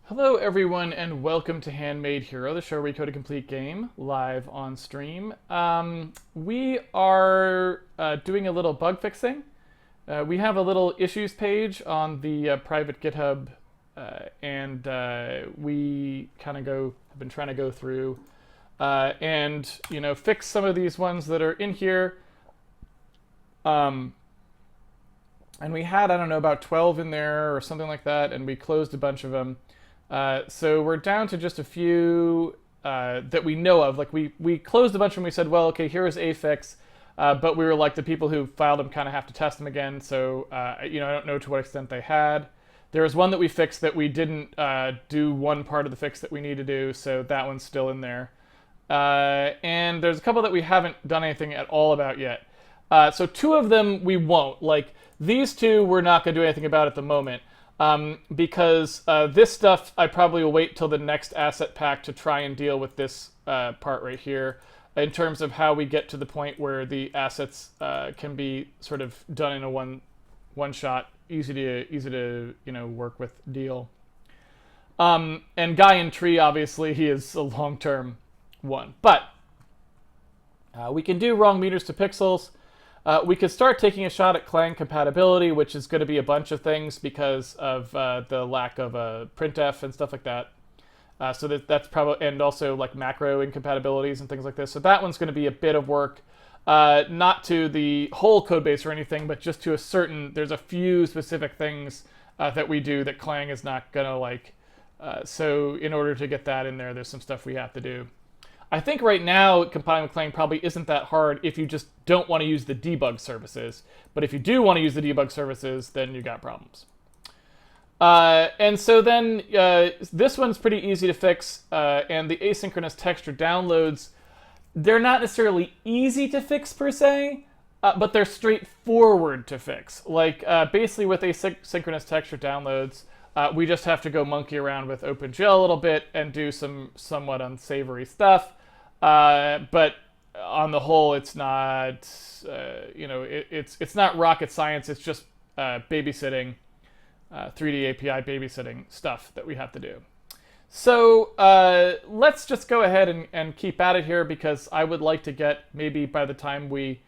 Hello, everyone, and welcome to Handmade Hero, the show where we code a complete game live on stream. We are doing a little bug fixing. We have a little issues page on the private GitHub, and we kind of have been trying to go through and fix some of these ones that are in here. And we had, I don't know, about 12 in there or something like that, and we closed a bunch of them. So we're down to just a few that we know of. Like we closed a bunch of them. We said, well, okay, here is a fix, but we were like, the people who filed them kind of have to test them again. So I don't know to what extent they had. There was one that we fixed that we didn't do one part of the fix that we need to do, so that one's still in there. And there's a couple that we haven't done anything at all about yet. So two of them we won't. Like these two, we're not going to do anything about at the moment. Because this stuff I probably will wait till the next asset pack to try and deal with this part right here in terms of how we get to the point where the assets can be sort of done in a one shot, easy to work with deal. And Guy and Tree, obviously, he is a long-term one, but we can do wrong meters to pixels. We could start taking a shot at Clang compatibility, which is going to be a bunch of things because of the lack of printf and stuff like that. So that's probably, and also like macro incompatibilities and things like this. So that one's going to be a bit of work, not to the whole code base or anything, but just to there's a few specific things that we do that Clang is not going to like. So in order to get that in there, there's some stuff we have to do. I think right now compiling with Clang probably isn't that hard if you just don't want to use the debug services. But if you do want to use the debug services, then you got problems. And so then this one's pretty easy to fix. And the asynchronous texture downloads, they're not necessarily easy to fix per se, but they're straightforward to fix. Like basically with asynchronous texture downloads, we just have to go monkey around with OpenGL a little bit and do some somewhat unsavory stuff. But on the whole, it's not, it's not rocket science. It's just babysitting, 3D API babysitting stuff that we have to do. So let's just go ahead and keep at it here because I would like to get maybe by the time we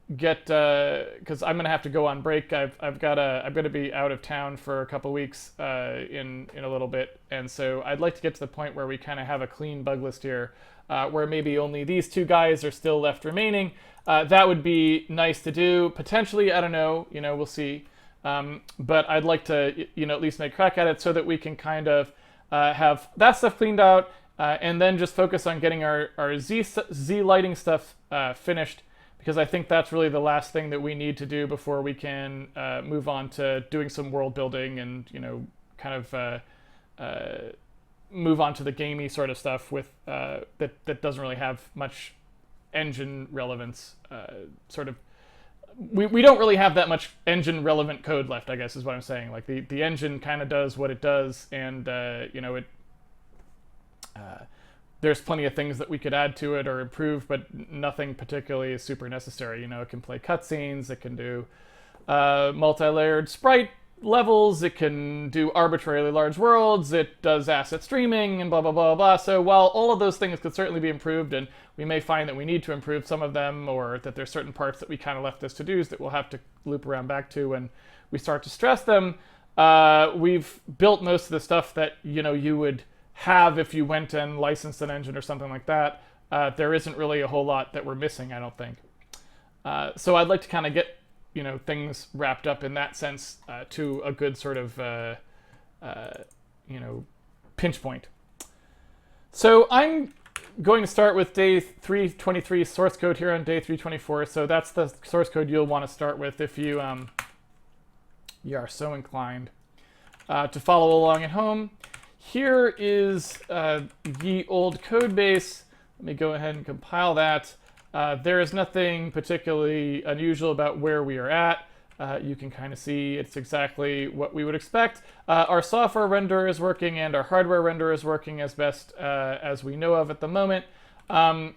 because I'm gonna have to go on break. I'm gonna be out of town for a couple weeks in a little bit, and so I'd like to get to the point where we kind of have a clean bug list here, where maybe only these two guys are still left remaining. That would be nice to do. Potentially, I don't know. We'll see. But I'd like to at least make a crack at it so that we can kind of have that stuff cleaned out, and then just focus on getting our Z lighting stuff finished. Because I think that's really the last thing that we need to do before we can move on to doing some world building and kind of move on to the gamey sort of stuff with that doesn't really have much engine relevance. We don't really have that much engine relevant code left, I guess is what I'm saying. Like the engine kind of does what it does, and there's plenty of things that we could add to it or improve, but nothing particularly is super necessary. It can play cutscenes, it can do multi-layered sprite levels, it can do arbitrarily large worlds, it does asset streaming, and blah, blah, blah, blah. So while all of those things could certainly be improved, and we may find that we need to improve some of them, or that there's certain parts that we kind of left as to-dos that we'll have to loop around back to when we start to stress them, we've built most of the stuff that you would have if you went and licensed an engine or something like that. There isn't really a whole lot that we're missing, I don't think. So I'd like to kind of get things wrapped up in that sense to a good sort of pinch point. So I'm going to start with day 323 source code here on day 324. So that's the source code you'll want to start with if you are so inclined to follow along at home. Here is the old code base. Let me go ahead and compile that. There is nothing particularly unusual about where we are at. You can kind of see it's exactly what we would expect. Our software renderer is working and our hardware renderer is working as best as we know of at the moment. Yeah,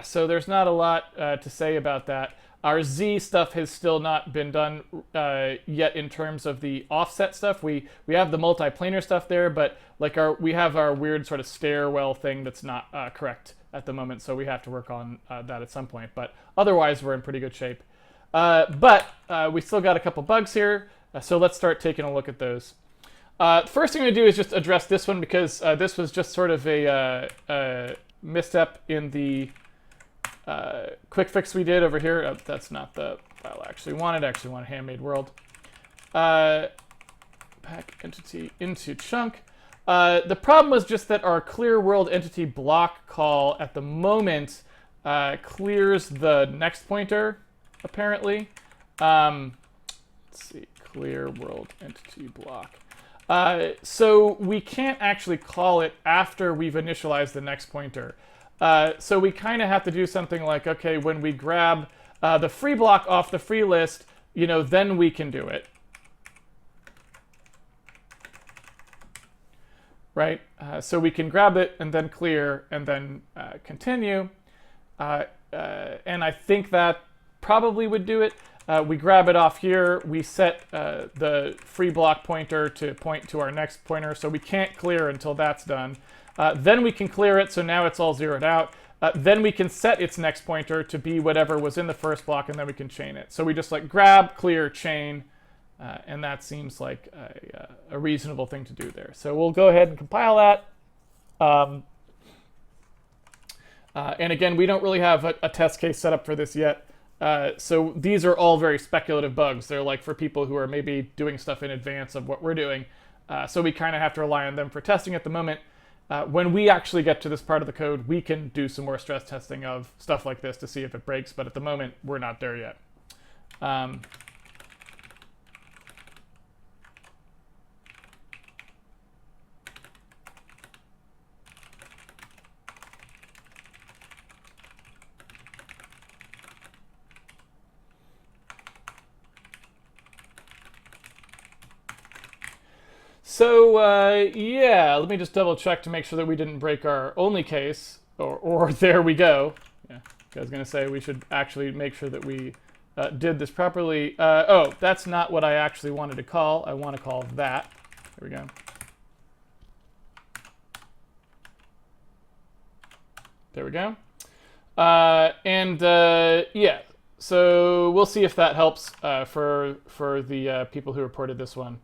so there's not a lot to say about that. Our Z stuff has still not been done yet in terms of the offset stuff. We have the multiplanar stuff there, but like we have our weird sort of stairwell thing that's not correct at the moment, so we have to work on that at some point. But otherwise, we're in pretty good shape. But we still got a couple bugs here, so let's start taking a look at those. First thing I'm going to do is just address this one, because this was just sort of a misstep in the quick fix we did over here. Oh, that's not the file I actually wanted. I actually want Handmade World. Pack entity into chunk. The problem was just that our clear world entity block call at the moment clears the next pointer, apparently. Let's see, clear world entity block. So we can't actually call it after we've initialized the next pointer. So we kind of have to do something like, okay, when we grab the free block off the free list, then we can do it. Right? So we can grab it and then clear and then continue. And I think that probably would do it. We grab it off here. We set the free block pointer to point to our next pointer, so we can't clear until that's done. Then we can clear it, so now it's all zeroed out. Then we can set its next pointer to be whatever was in the first block, and then we can chain it. So we just like grab, clear, chain, and that seems like a reasonable thing to do there. So we'll go ahead and compile that. And again, we don't really have a test case set up for this yet. So these are all very speculative bugs. They're like for people who are maybe doing stuff in advance of what we're doing. So we kind of have to rely on them for testing at the moment. When we actually get to this part of the code, we can do some more stress testing of stuff like this to see if it breaks. But at the moment, we're not there yet. So yeah, let me just double check to make sure that we didn't break our only case, or there we go. Yeah, I was gonna say we should actually make sure that we did this properly. Oh, that's not what I actually wanted to call. I want to call that. There we go. There we go. Yeah, so we'll see if that helps for the people who reported this one.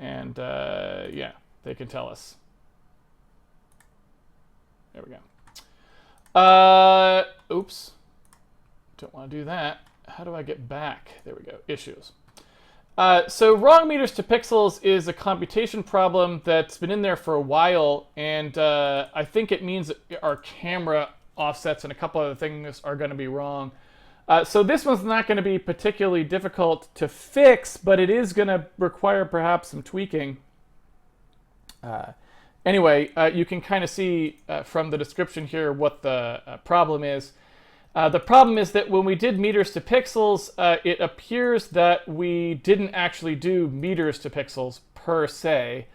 And yeah, they can tell us. There we go. Oops. Don't want to do that. How do I get back? There we go. Issues. So wrong meters to pixels is a computation problem that's been in there for a while. And I think it means that our camera offsets and a couple other things are going to be wrong. So this one's not going to be particularly difficult to fix, but it is going to require perhaps some tweaking. Anyway, you can kind of see from the description here what the problem is. The problem is that when we did meters to pixels, it appears that we didn't actually do meters to pixels per se.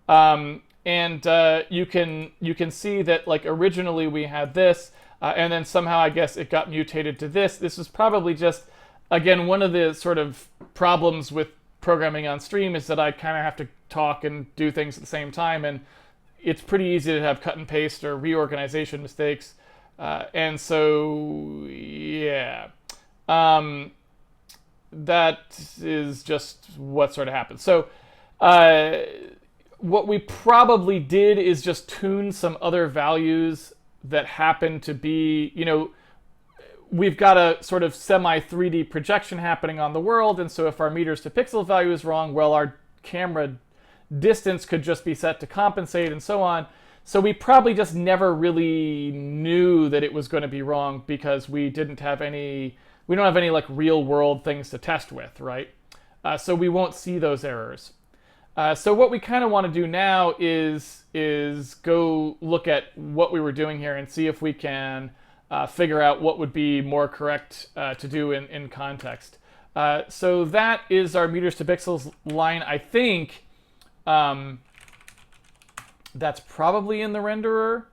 You can see that like originally we had this. And then somehow, I guess, it got mutated to this. This is probably just, again, one of the sort of problems with programming on stream is that I kind of have to talk and do things at the same time. And it's pretty easy to have cut and paste or reorganization mistakes. And so, yeah, that is just what sort of happens. So what we probably did is just tune some other values that happen to be, we've got a sort of semi-3D projection happening on the world, and so if our meters to pixel value is wrong, well, our camera distance could just be set to compensate and so on. So we probably just never really knew that it was going to be wrong because we don't have any like real world things to test with, right? So we won't see those errors. So what we kind of want to do now is go look at what we were doing here and see if we can figure out what would be more correct to do in context. So that is our meters to pixels line. I think that's probably in the renderer.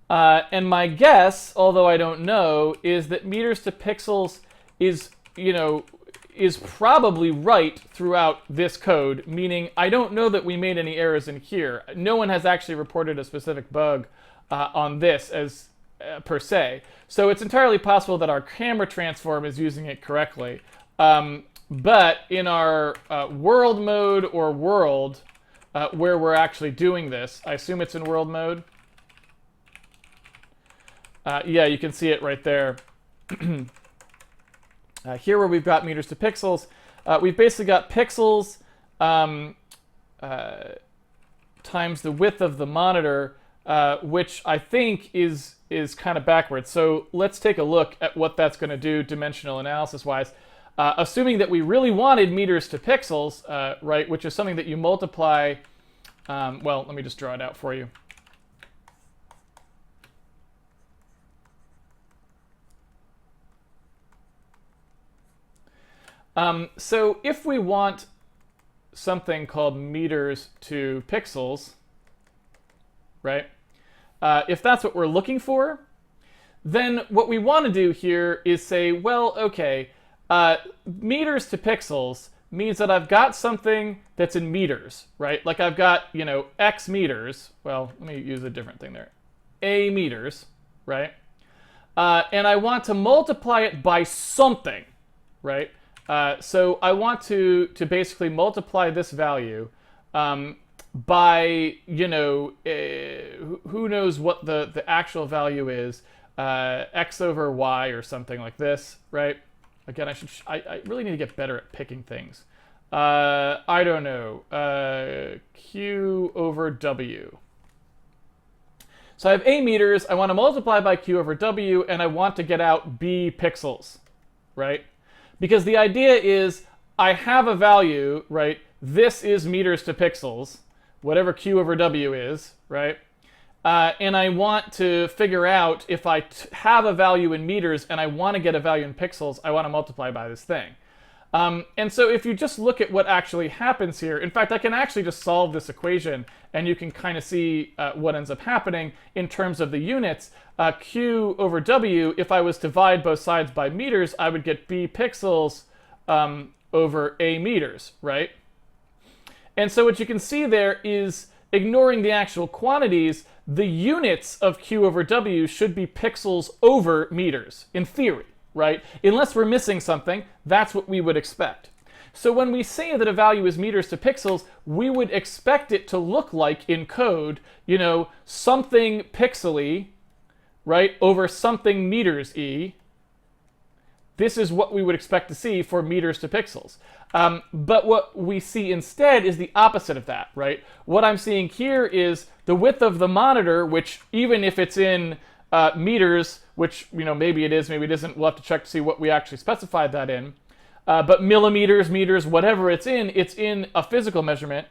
And my guess, although I don't know, is that meters to pixels is, is probably right throughout this code, meaning I don't know that we made any errors in here. No one has actually reported a specific bug on this as per se. So it's entirely possible that our camera transform is using it correctly. But in our world mode or world where we're actually doing this, I assume it's in world mode. Yeah, you can see it right there. Here where we've got meters to pixels, we've basically got pixels times the width of the monitor, which I think is kind of backwards. So let's take a look at what that's going to do dimensional analysis-wise. Assuming that we really wanted meters to pixels, right, which is something that you multiply. Well, let me just draw it out for you. So if we want something called meters to pixels, right, if that's what we're looking for, then what we want to do here is say, well, okay, meters to pixels means that I've got something that's in meters, right? Like I've got, X meters. Well, let me use a different thing there. A meters, right? And I want to multiply it by something, right? So I want to basically multiply this value by, who knows what the actual value is, x over y or something like this, right? Again, I really need to get better at picking things. I don't know, q over w. So I have a meters, I want to multiply by q over w, and I want to get out b pixels, right? Because the idea is I have a value, right? This is meters to pixels, whatever q over w is, right? And I want to figure out if I have a value in meters and I want to get a value in pixels, I want to multiply by this thing. And so if you just look at what actually happens here, in fact, I can actually just solve this equation and you can kind of see what ends up happening in terms of the units. Q over W, if I was to divide both sides by meters, I would get B pixels over A meters, right? And so what you can see there is, ignoring the actual quantities, the units of Q over W should be pixels over meters, in theory, right? Unless we're missing something, that's what we would expect. So when we say that a value is meters to pixels, we would expect it to look like in code, something pixely, right, over something meters e. This is what we would expect to see for meters to pixels. But what we see instead is the opposite of that, right? What I'm seeing here is the width of the monitor, which even if it's in meters, which maybe it is, maybe it isn't, we'll have to check to see what we actually specified that in. But millimeters, meters, whatever it's in a physical measurement,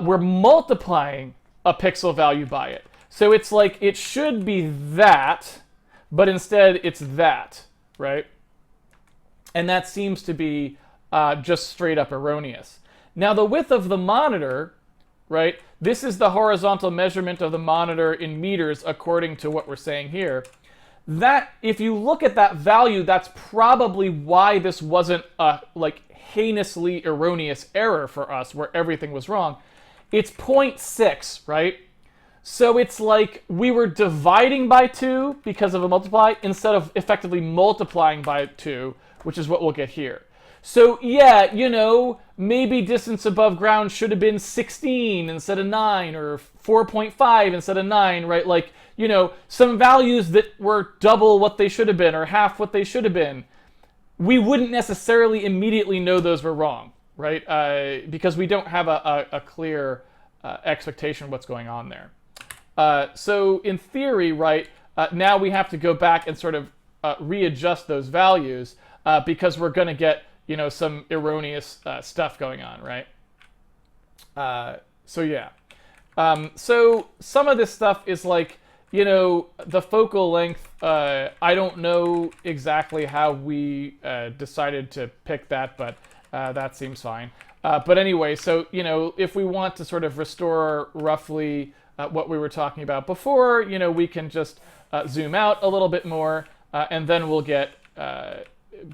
we're multiplying a pixel value by it. So it's like it should be that, but instead it's that, right? And that seems to be just straight up erroneous. Now the width of the monitor, right? This is the horizontal measurement of the monitor in meters according to what we're saying here. That, if you look at that value, that's probably why this wasn't a heinously erroneous error for us where everything was wrong. It's 0.6, right? So it's like we were dividing by 2 because of a multiply instead of effectively multiplying by 2, which is what we'll get here. So yeah, maybe distance above ground should have been 16 instead of 9, or 4.5 instead of 9, right? Some values that were double what they should have been or half what they should have been. We wouldn't necessarily immediately know those were wrong, right? Because we don't have a clear expectation of what's going on there. So in theory, right, now we have to go back and sort of readjust those values because we're going to get, some erroneous stuff going on, right? So yeah. So some of this stuff is like, the focal length, I don't know exactly how we decided to pick that, but that seems fine. But anyway, so, if we want to sort of restore roughly what we were talking about before, we can just zoom out a little bit more, and then we'll get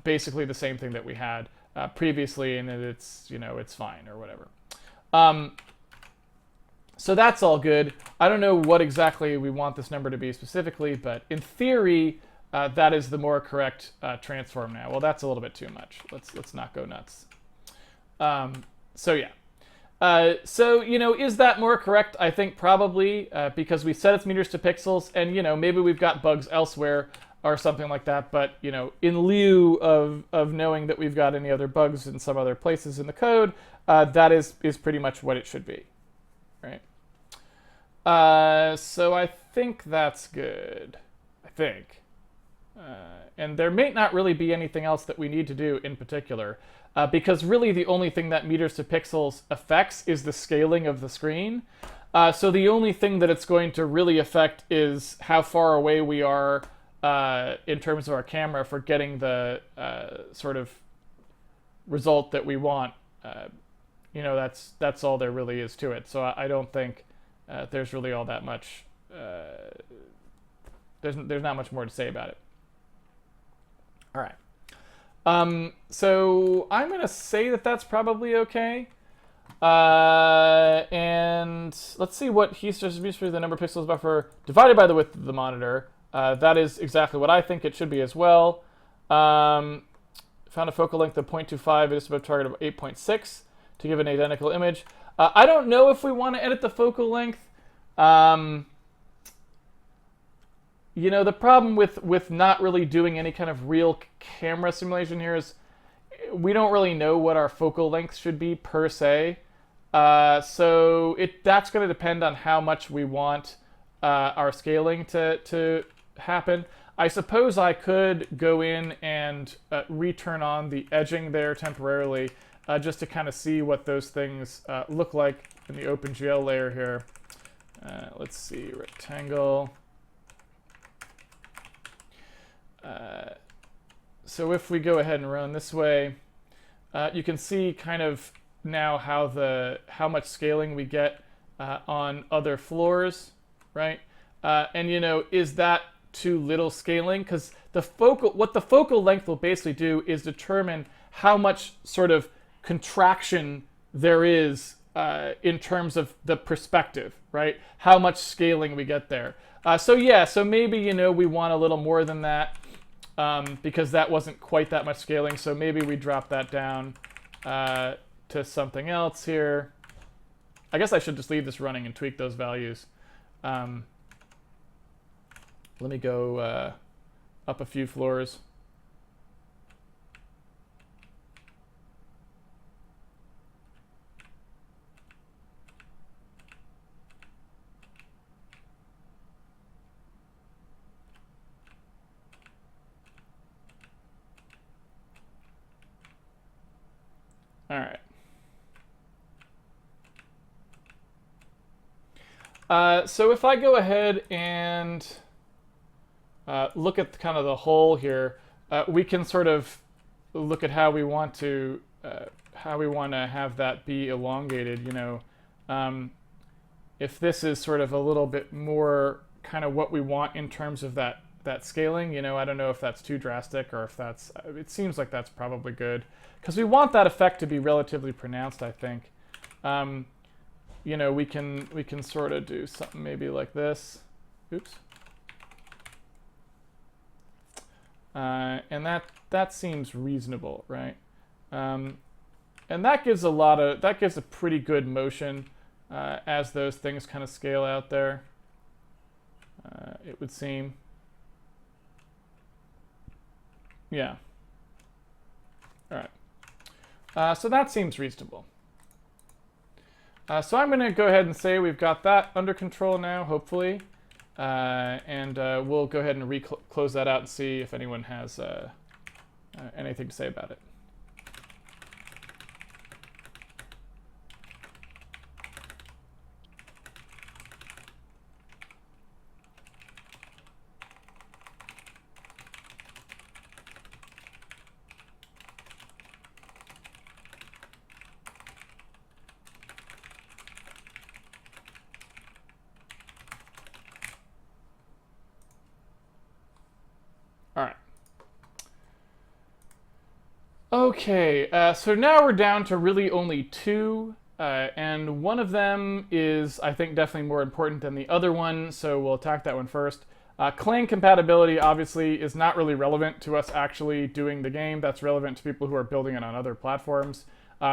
basically the same thing that we had previously, and it's fine or whatever. So that's all good. I don't know what exactly we want this number to be specifically, but in theory, that is the more correct transform now. Well, that's a little bit too much. Let's not go nuts. So yeah. Is that more correct? I think probably, because we set its meters to pixels, and maybe we've got bugs elsewhere or something like that. But in lieu of knowing that we've got any other bugs in some other places in the code, that is pretty much what it should be, right? So I think that's good. I think. And there may not really be anything else that we need to do in particular, because really the only thing that meters to pixels affects is the scaling of the screen. So the only thing that it's going to really affect is how far away we are in terms of our camera for getting the sort of result that we want. That's all there really is to it. So I don't think there's really all that much. There's not much more to say about it. All right. So I'm going to say that that's probably okay. And let's see what heat stress distribution for the number of pixels buffer divided by the width of the monitor. That is exactly what I think it should be as well. Found a focal length of 0.25, it is above target of 8.6 to give an identical image. I don't know if we want to edit the focal length. The problem with not really doing any kind of real camera simulation here is we don't really know what our focal length should be per se. So that's going to depend on how much we want our scaling to happen. I suppose I could go in and return on the edging there temporarily just to kind of see what those things look like in the OpenGL layer here. Let's see, rectangle. So if we go ahead and run this way, you can see kind of now how much scaling we get on other floors, right? And is that too little scaling? Because what the focal length will basically do is determine how much sort of contraction there is in terms of the perspective, right? How much scaling we get there. So maybe we want a little more than that. Because that wasn't quite that much scaling, so maybe we drop that down to something else here. I guess I should just leave this running and tweak those values. Let me go up a few floors. All right. So if I go ahead and look at kind of the whole here, we can sort of look at how we want to have that be elongated. If this is sort of a little bit more kind of what we want in terms of that scaling, I don't know if that's too drastic or if that's. It seems like that's probably good. Because we want that effect to be relatively pronounced, I think. We can sort of do something maybe like this. Oops. And that seems reasonable, right? And that gives a pretty good motion as those things kind of scale out there. It would seem. Yeah. All right. So that seems reasonable. So I'm going to go ahead and say we've got that under control now, hopefully. And we'll go ahead and close that out and see if anyone has anything to say about it. All right. Okay, so now we're down to really only two, and one of them is, I think, definitely more important than the other one, so we'll attack that one first. Clan compatibility, obviously, is not really relevant to us actually doing the game. That's relevant to people who are building it on other platforms.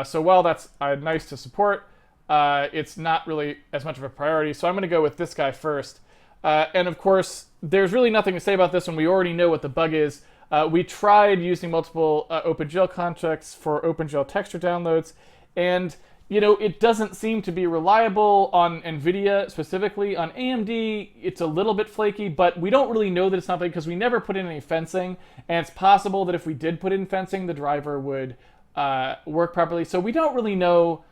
So while that's nice to support, it's not really as much of a priority, so I'm going to go with this guy first. And of course, there's really nothing to say about this one. We already know what the bug is. We tried using multiple OpenGL contracts for OpenGL texture downloads, and it doesn't seem to be reliable on NVIDIA specifically. On AMD, it's a little bit flaky, but we don't really know that it's not flaky because we never put in any fencing, and it's possible that if we did put in fencing, the driver would work properly. So we don't really know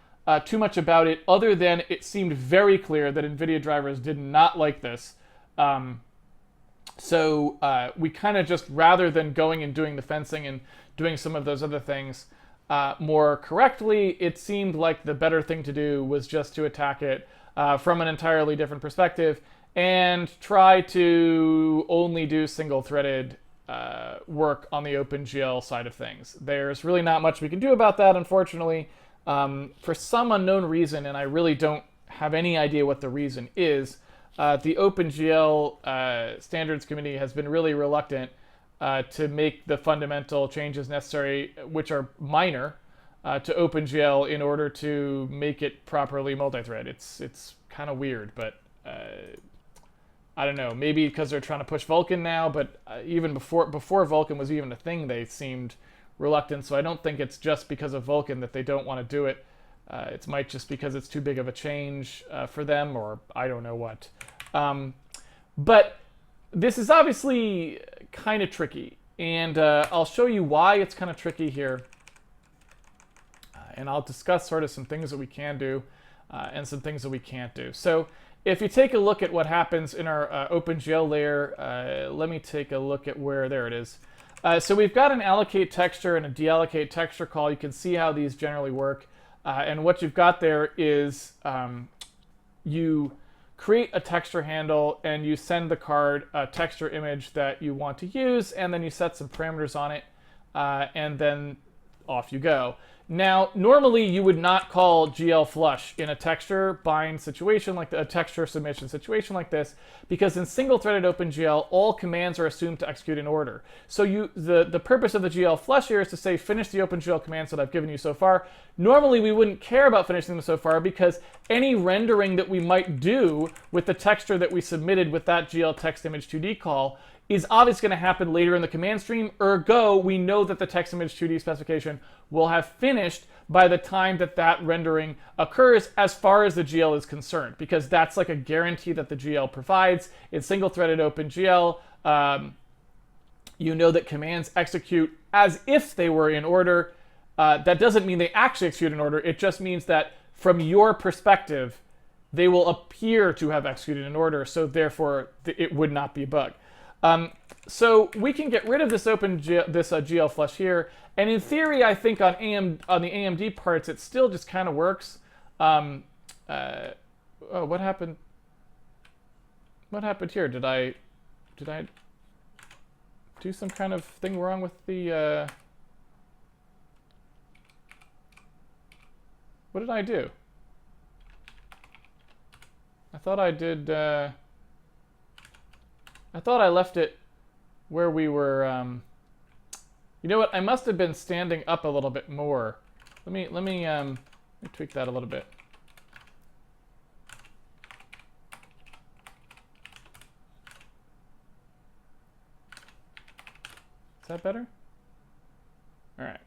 too much about it, other than it seemed very clear that NVIDIA drivers did not like this. So we kind of just, rather than going and doing the fencing and doing some of those other things more correctly, it seemed like the better thing to do was just to attack it from an entirely different perspective and try to only do single-threaded work on the OpenGL side of things. There's really not much we can do about that, unfortunately. For some unknown reason, and I really don't have any idea what the reason is, the OpenGL Standards Committee has been really reluctant to make the fundamental changes necessary, which are minor, to OpenGL in order to make it properly multi-thread. It's kind of weird, but I don't know. Maybe because they're trying to push Vulkan now, but even before Vulkan was even a thing, they seemed reluctant. So I don't think it's just because of Vulkan that they don't want to do it. It might just because it's too big of a change for them, or I don't know what. But this is obviously kind of tricky, and I'll show you why it's kind of tricky here. And I'll discuss sort of some things that we can do and some things that we can't do. So if you take a look at what happens in our OpenGL layer, let me take a look at where, there it is. So we've got an allocate texture and a deallocate texture call. You can see how these generally work. And what you've got there is you create a texture handle and you send the card a texture image that you want to use, and then you set some parameters on it, and then off you go. Now, normally you would not call GL Flush in a texture bind situation, like a texture submission situation like this, because in single-threaded OpenGL, all commands are assumed to execute in order. So the purpose of the GL Flush here is to say, finish the OpenGL commands that I've given you so far. Normally, we wouldn't care about finishing them so far, because any rendering that we might do with the texture that we submitted with that GL text image 2D call is obviously going to happen later in the command stream. Ergo, we know that the text image 2D specification will have finished by the time that that rendering occurs, as far as the GL is concerned, because that's like a guarantee that the GL provides. In single-threaded OpenGL, you know that commands execute as if they were in order. That doesn't mean they actually execute in order. It just means that from your perspective, they will appear to have executed in order, so therefore it would not be a bug. So we can get rid of this GL Flush here, and in theory, I think on the AMD parts, it still just kind of works. Oh, what happened? What happened here? Did I do some kind of thing wrong with the? What did I do? I thought I did. I thought I left it where we were. You know what? I must have been standing up a little bit more. Let me tweak that a little bit. Is that better? All right.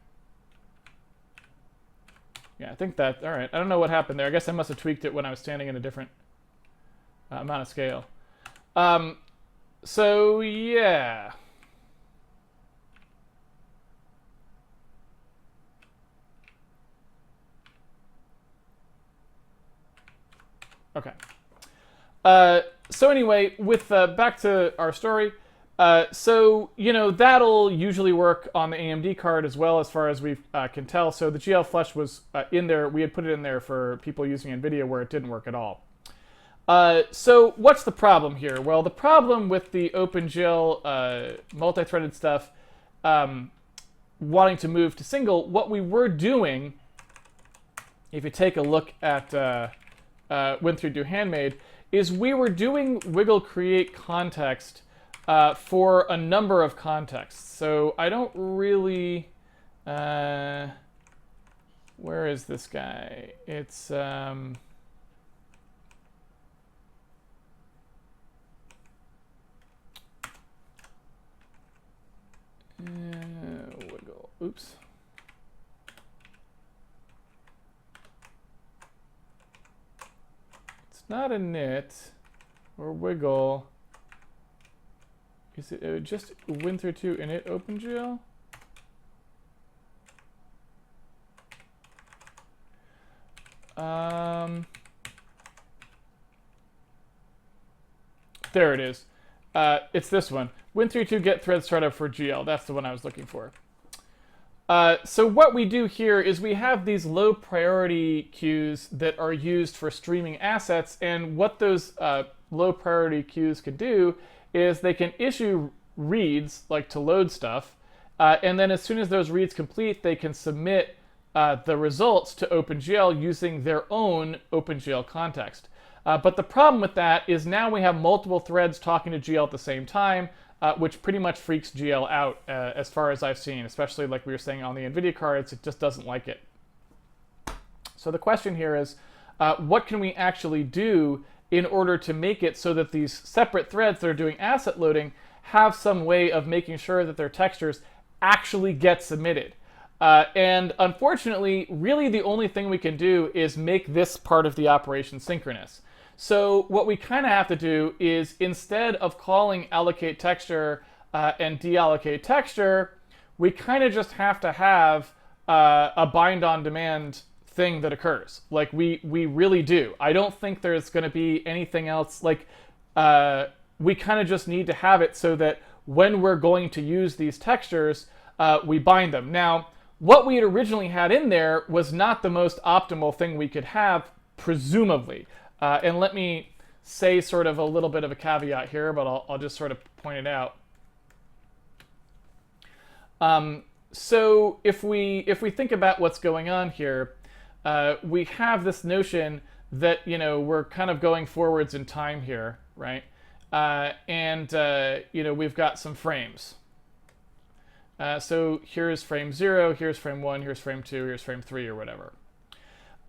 Yeah, I think that. All right. I don't know what happened there. I guess I must have tweaked it when I was standing in a different amount of scale. So yeah. Okay. So anyway, with back to our story. So that'll usually work on the AMD card as well, as far as we can tell. So the GL Flush was in there. We had put it in there for people using NVIDIA where it didn't work at all. So what's the problem here? Well, the problem with the OpenGL multi-threaded stuff wanting to move to single, what we were doing, if you take a look at Win3Do Handmade, is we were doing wiggle create context for a number of contexts. So I don't really... where is this guy? It's... wiggle. Oops. It's not a knit or wiggle. Is it just Win3Do init OpenGL? There it is. It's this one. Win3Do get thread startup for GL. That's the one I was looking for. So what we do here is we have these low priority queues that are used for streaming assets, and what those low priority queues can do is they can issue reads, like to load stuff, and then as soon as those reads complete, they can submit the results to OpenGL using their own OpenGL context. But the problem with that is now we have multiple threads talking to GL at the same time, which pretty much freaks GL out as far as I've seen, especially like we were saying on the NVIDIA cards, it just doesn't like it. So the question here is, what can we actually do in order to make it so that these separate threads that are doing asset loading have some way of making sure that their textures actually get submitted? And unfortunately, really the only thing we can do is make this part of the operation synchronous. So what we kind of have to do is, instead of calling allocate texture and deallocate texture, we kind of just have to have a bind on demand thing that occurs. Like we really do. I don't think there's going to be anything else. Like we kind of just need to have it so that when we're going to use these textures, we bind them. Now, what we had originally had in there was not the most optimal thing we could have, presumably. And let me say sort of a little bit of a caveat here, but I'll just sort of point it out. So if we think about what's going on here, we have this notion that, you know, we're kind of going forwards in time here, right? You know, we've got some frames. So here's frame 0, here's frame 1, here's frame 2, here's frame 3, or whatever.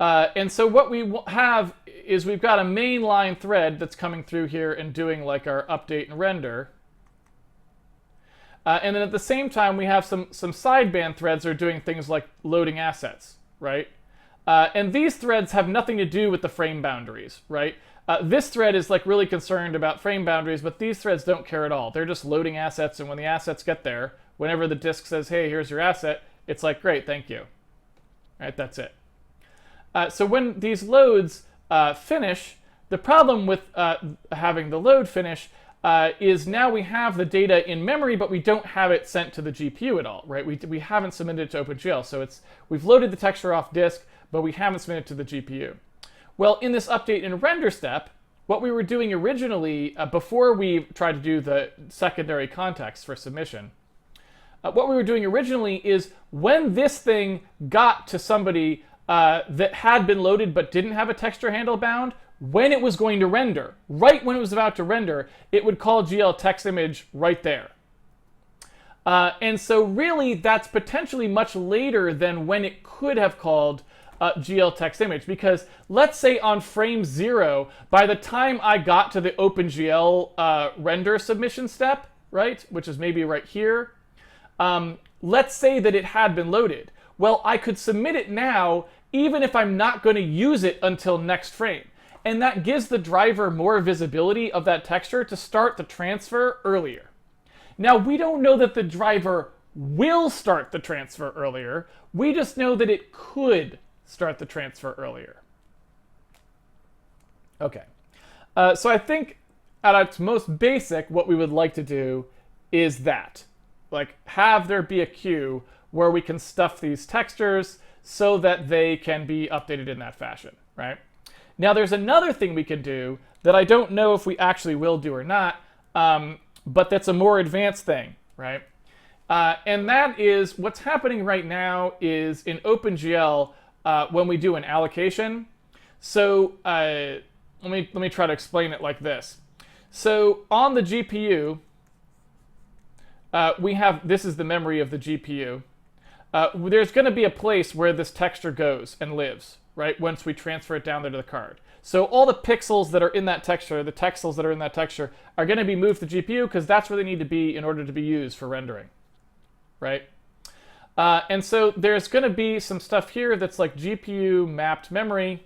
And so what we have is we've got a mainline thread that's coming through here and doing like our update and render. And then at the same time, we have some sideband threads that are doing things like loading assets, right? And these threads have nothing to do with the frame boundaries, right? This thread is like really concerned about frame boundaries, but these threads don't care at all. They're just loading assets, and when the assets get there, whenever the disk says, hey, here's your asset, it's like, great, thank you. Right, that's it. So when these loads finish, the problem with having the load finish is now we have the data in memory, but we don't have it sent to the GPU at all, right? We haven't submitted it to OpenGL. So we've loaded the texture off disk, but we haven't submitted it to the GPU. Well, in this update and render step, what we were doing originally, before we tried to do the secondary context for submission, what we were doing originally is when this thing got to somebody that had been loaded but didn't have a texture handle bound, when it was going to render, right when it was about to render, it would call GL text image right there. And so really that's potentially much later than when it could have called GL text image, because let's say on frame 0, by the time I got to the OpenGL render submission step, right, which is maybe right here, let's say that it had been loaded. Well, I could submit it now even if I'm not going to use it until next frame. And that gives the driver more visibility of that texture to start the transfer earlier. Now, we don't know that the driver will start the transfer earlier. We just know that it could start the transfer earlier. Okay. So I think at its most basic, what we would like to do is that. Like, have there be a queue where we can stuff these textures so that they can be updated in that fashion, right? Now there's another thing we can do that I don't know if we actually will do or not, but that's a more advanced thing, right? And that is what's happening right now is in OpenGL when we do an allocation. So let me try to explain it like this. So on the GPU, we have, this is the memory of the GPU. There's going to be a place where this texture goes and lives, right, once we transfer it down there to the card. So all the pixels that are in that texture, the texels that are in that texture, are going to be moved to the GPU because that's where they need to be in order to be used for rendering, right? And so there's going to be some stuff here that's like GPU mapped memory.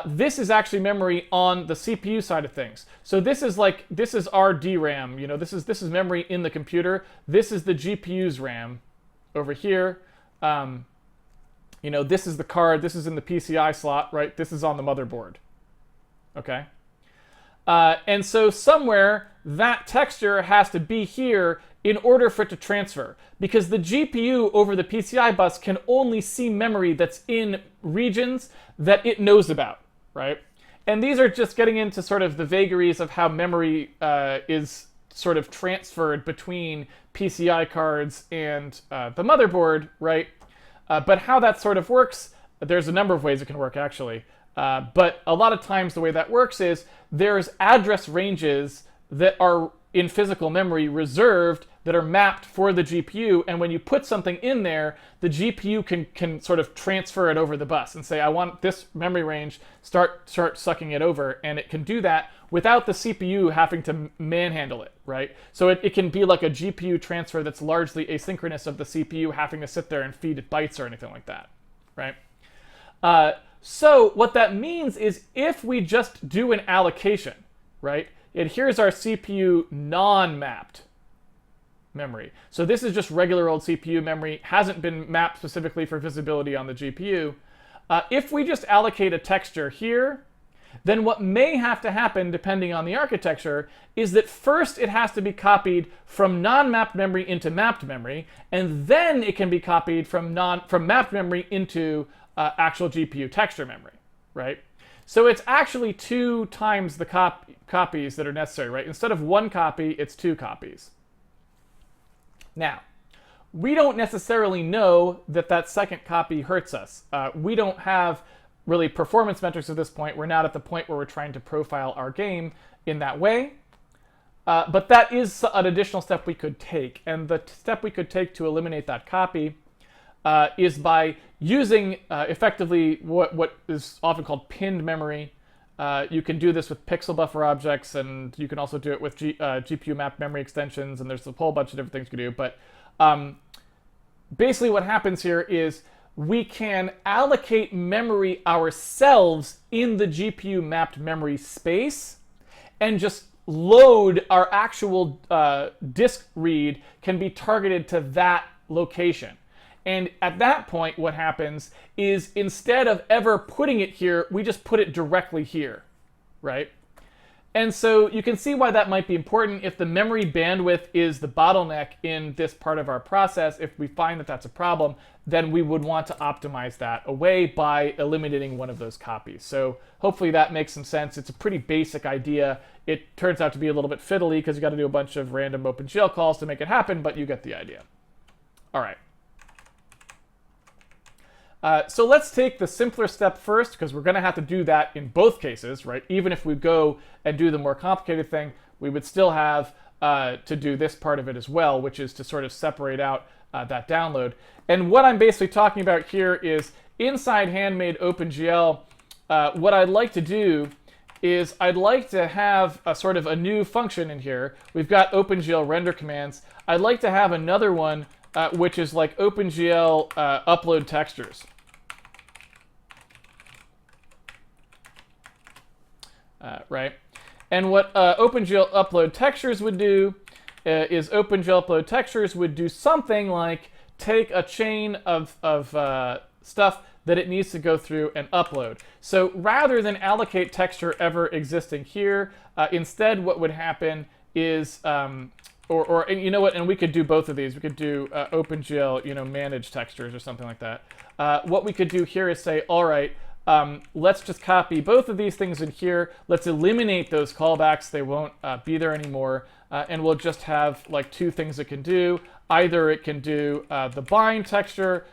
This is actually memory on the CPU side of things. So this is our DRAM. You know, this is memory in the computer. This is the GPU's RAM over here. You know, this is the card. This is in the PCI slot, right? This is on the motherboard. Okay. And so somewhere that texture has to be here in order for it to transfer, because the GPU over the PCI bus can only see memory that's in regions that it knows about, right? And these are just getting into sort of the vagaries of how memory is sort of transferred between PCI cards and the motherboard, right? But how that sort of works, there's a number of ways it can work, actually. But a lot of times the way that works is there's address ranges that are in physical memory reserved that are mapped for the GPU, and when you put something in there, the GPU can sort of transfer it over the bus and say, I want this memory range, start sucking it over, and it can do that without the CPU having to manhandle it, right? So it can be like a GPU transfer that's largely asynchronous of the CPU having to sit there and feed it bytes or anything like that, right? So what that means is if we just do an allocation, right? And here's our CPU non-mapped memory. So this is just regular old CPU memory, hasn't been mapped specifically for visibility on the GPU. If we just allocate a texture here, then what may have to happen, depending on the architecture, is that first it has to be copied from non-mapped memory into mapped memory, and then it can be copied from mapped memory into actual GPU texture memory, right? So it's actually 2 times the copies that are necessary, right? Instead of 1 copy, it's 2 copies. Now, we don't necessarily know that that second copy hurts us. We don't have really performance metrics at this point. We're not at the point where we're trying to profile our game in that way. But that is an additional step we could take. And the step we could take to eliminate that copy is by using effectively what is often called pinned memory. You can do this with pixel buffer objects, and you can also do it with GPU mapped memory extensions, and there's a whole bunch of different things you can do. But basically what happens here is we can allocate memory ourselves in the GPU mapped memory space, and just load our actual disk read can be targeted to that location. And at that point, what happens is instead of ever putting it here, we just put it directly here, right? And so you can see why that might be important. If the memory bandwidth is the bottleneck in this part of our process, if we find that that's a problem, then we would want to optimize that away by eliminating one of those copies. So hopefully that makes some sense. It's a pretty basic idea. It turns out to be a little bit fiddly because you got to do a bunch of random OpenGL calls to make it happen, but you get the idea. All right. So let's take the simpler step first, because we're going to have to do that in both cases, right? Even if we go and do the more complicated thing, we would still have to do this part of it as well, which is to sort of separate out that download. And what I'm basically talking about here is inside Handmade OpenGL, what I'd like to do is I'd like to have a sort of a new function in here. We've got OpenGL render commands. I'd like to have another one which is like OpenGL upload textures. Right? And what OpenGL upload textures would do is OpenGL upload textures would do something like take a chain of stuff that it needs to go through and upload. So rather than allocate texture ever existing here, instead what would happen is and you know what? And we could do both of these. We could do OpenGL, manage textures or something like that. What we could do here is say, all right, let's just copy both of these things in here. Let's eliminate those callbacks. They won't be there anymore. And we'll just have like two things it can do. Either it can do the bind texture,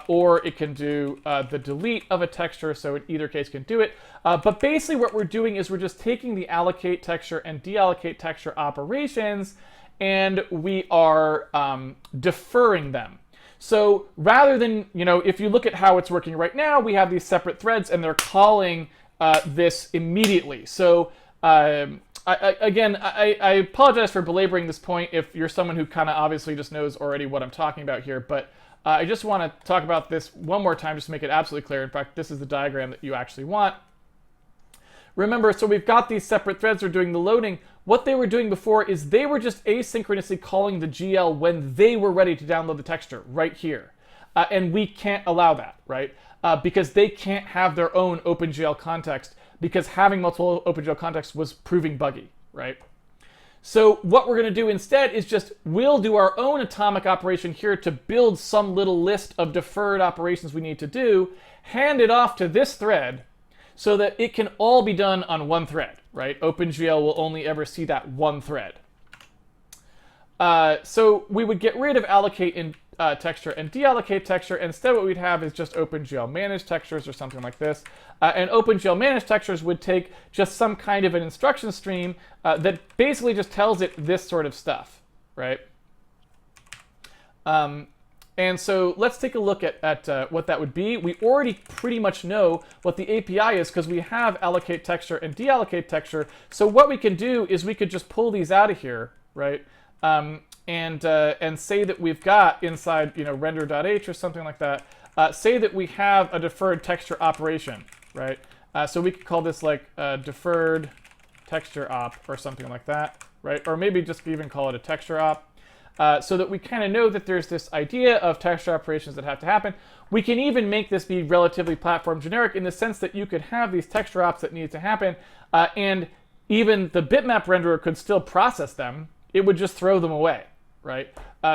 or it can do the delete of a texture. So in either case can do it. But basically what we're doing is we're just taking the allocate texture and deallocate texture operations, and we are deferring them. So rather than, if you look at how it's working right now, we have these separate threads and they're calling this immediately. So I apologize for belaboring this point if you're someone who kind of obviously just knows already what I'm talking about here, but I just want to talk about this one more time just to make it absolutely clear. In fact, this is the diagram that you actually want. Remember, so we've got these separate threads that are doing the loading. What they were doing before is they were just asynchronously calling the GL when they were ready to download the texture right here. And we can't allow that, right? Because they can't have their own OpenGL context, because having multiple OpenGL contexts was proving buggy, right? So what we're going to do instead is we'll do our own atomic operation here to build some little list of deferred operations we need to do, hand it off to this thread so that it can all be done on one thread, right? OpenGL will only ever see that one thread. So we would get rid of allocate in texture and deallocate texture. Instead, what we'd have is just OpenGL manage textures or something like this. And OpenGL manage textures would take just some kind of an instruction stream that basically just tells it this sort of stuff, right? And so let's take a look at what that would be. We already pretty much know what the API is because we have allocate texture and deallocate texture. So what we can do is we could just pull these out of here, right? And say that we've got inside, render.h or something like that, say that we have a deferred texture operation, right? So we could call this like deferred texture op or something like that, right? Or maybe just even call it a texture op. So that we kind of know that there's this idea of texture operations that have to happen. We can even make this be relatively platform generic in the sense that you could have these texture ops that need to happen, and even the bitmap renderer could still process them. It would just throw them away, right?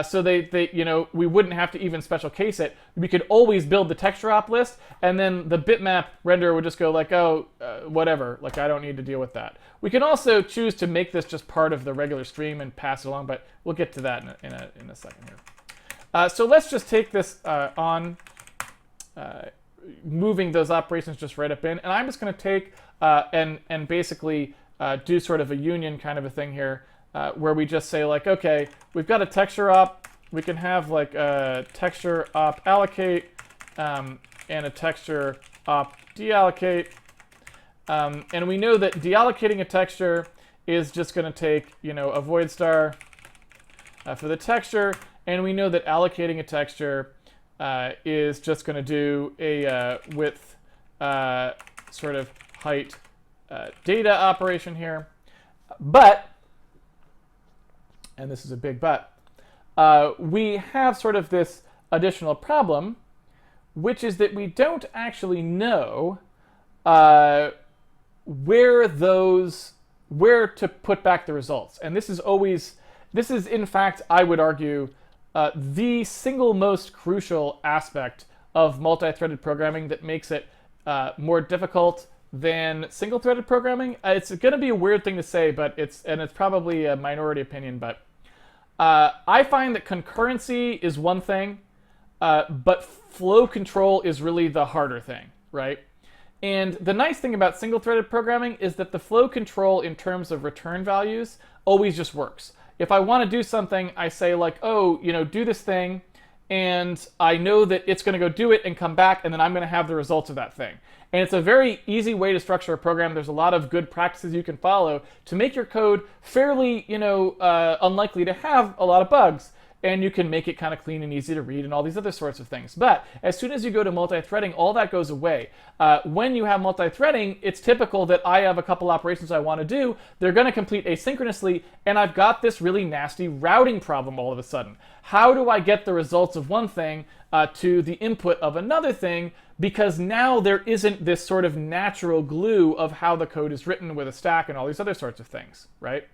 So we wouldn't have to even special case it. We could always build the texture op list, and then the bitmap renderer would just go like, oh, whatever, like I don't need to deal with that. We can also choose to make this just part of the regular stream and pass it along, but we'll get to that in a second here. So let's just take this on moving those operations just right up in, and I'm just going to take and basically do sort of a union kind of a thing here. Where we just say like, okay, we've got a texture op. We can have like a texture op allocate and a texture op deallocate. And we know that deallocating a texture is just going to take, a void star for the texture. And we know that allocating a texture is just going to do a width sort of height data operation here. But and this is a big but, we have sort of this additional problem, which is that we don't actually know where to put back the results. And this is in fact, I would argue, the single most crucial aspect of multi-threaded programming that makes it more difficult than single-threaded programming. It's going to be a weird thing to say, but it's probably a minority opinion, but I find that concurrency is one thing, but flow control is really the harder thing, right? And the nice thing about single-threaded programming is that the flow control in terms of return values always just works. If I want to do something, I say like, oh, do this thing, and I know that it's going to go do it and come back, and then I'm going to have the results of that thing. And it's a very easy way to structure a program. There's a lot of good practices you can follow to make your code fairly, unlikely to have a lot of bugs. And you can make it kind of clean and easy to read and all these other sorts of things. But as soon as you go to multi-threading, all that goes away. When you have multi-threading, it's typical that I have a couple operations I want to do. They're going to complete asynchronously, and I've got this really nasty routing problem all of a sudden. How do I get the results of one thing to the input of another thing? Because now there isn't this sort of natural glue of how the code is written with a stack and all these other sorts of things, right?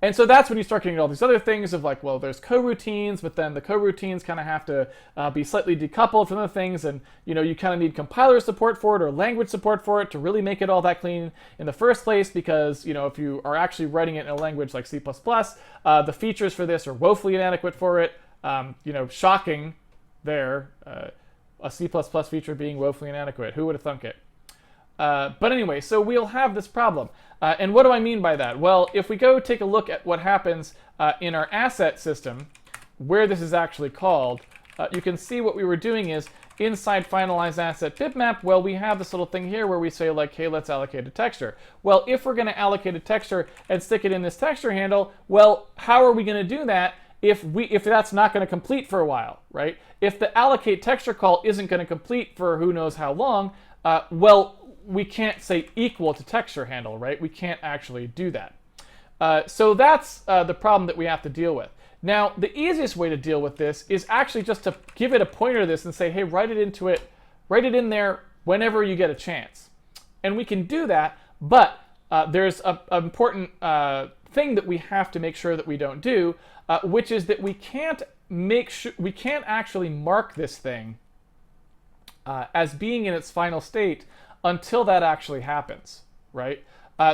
And so that's when you start getting all these other things of like, well, there's coroutines, but then the coroutines kind of have to be slightly decoupled from the things, and you kind of need compiler support for it or language support for it to really make it all that clean in the first place, because if you are actually writing it in a language like C++, the features for this are woefully inadequate for it. Shocking there, a C++ feature being woefully inadequate. Who would have thunk it? But anyway, so we'll have this problem. And what do I mean by that? Well, if we go take a look at what happens in our asset system, where this is actually called, you can see what we were doing is inside Finalize Asset Fit Map, well, we have this little thing here where we say like, hey, let's allocate a texture. Well, if we're going to allocate a texture and stick it in this texture handle, well, how are we going to do that if that's not going to complete for a while, right? If the allocate texture call isn't going to complete for who knows how long, well, we can't say equal to texture handle, right? We can't actually do that. So that's the problem that we have to deal with. Now, the easiest way to deal with this is actually just to give it a pointer to this and say, hey, write it in there whenever you get a chance. And we can do that, but there's an important thing that we have to make sure that we don't do, which is that we can't actually mark this thing as being in its final state until that actually happens, right?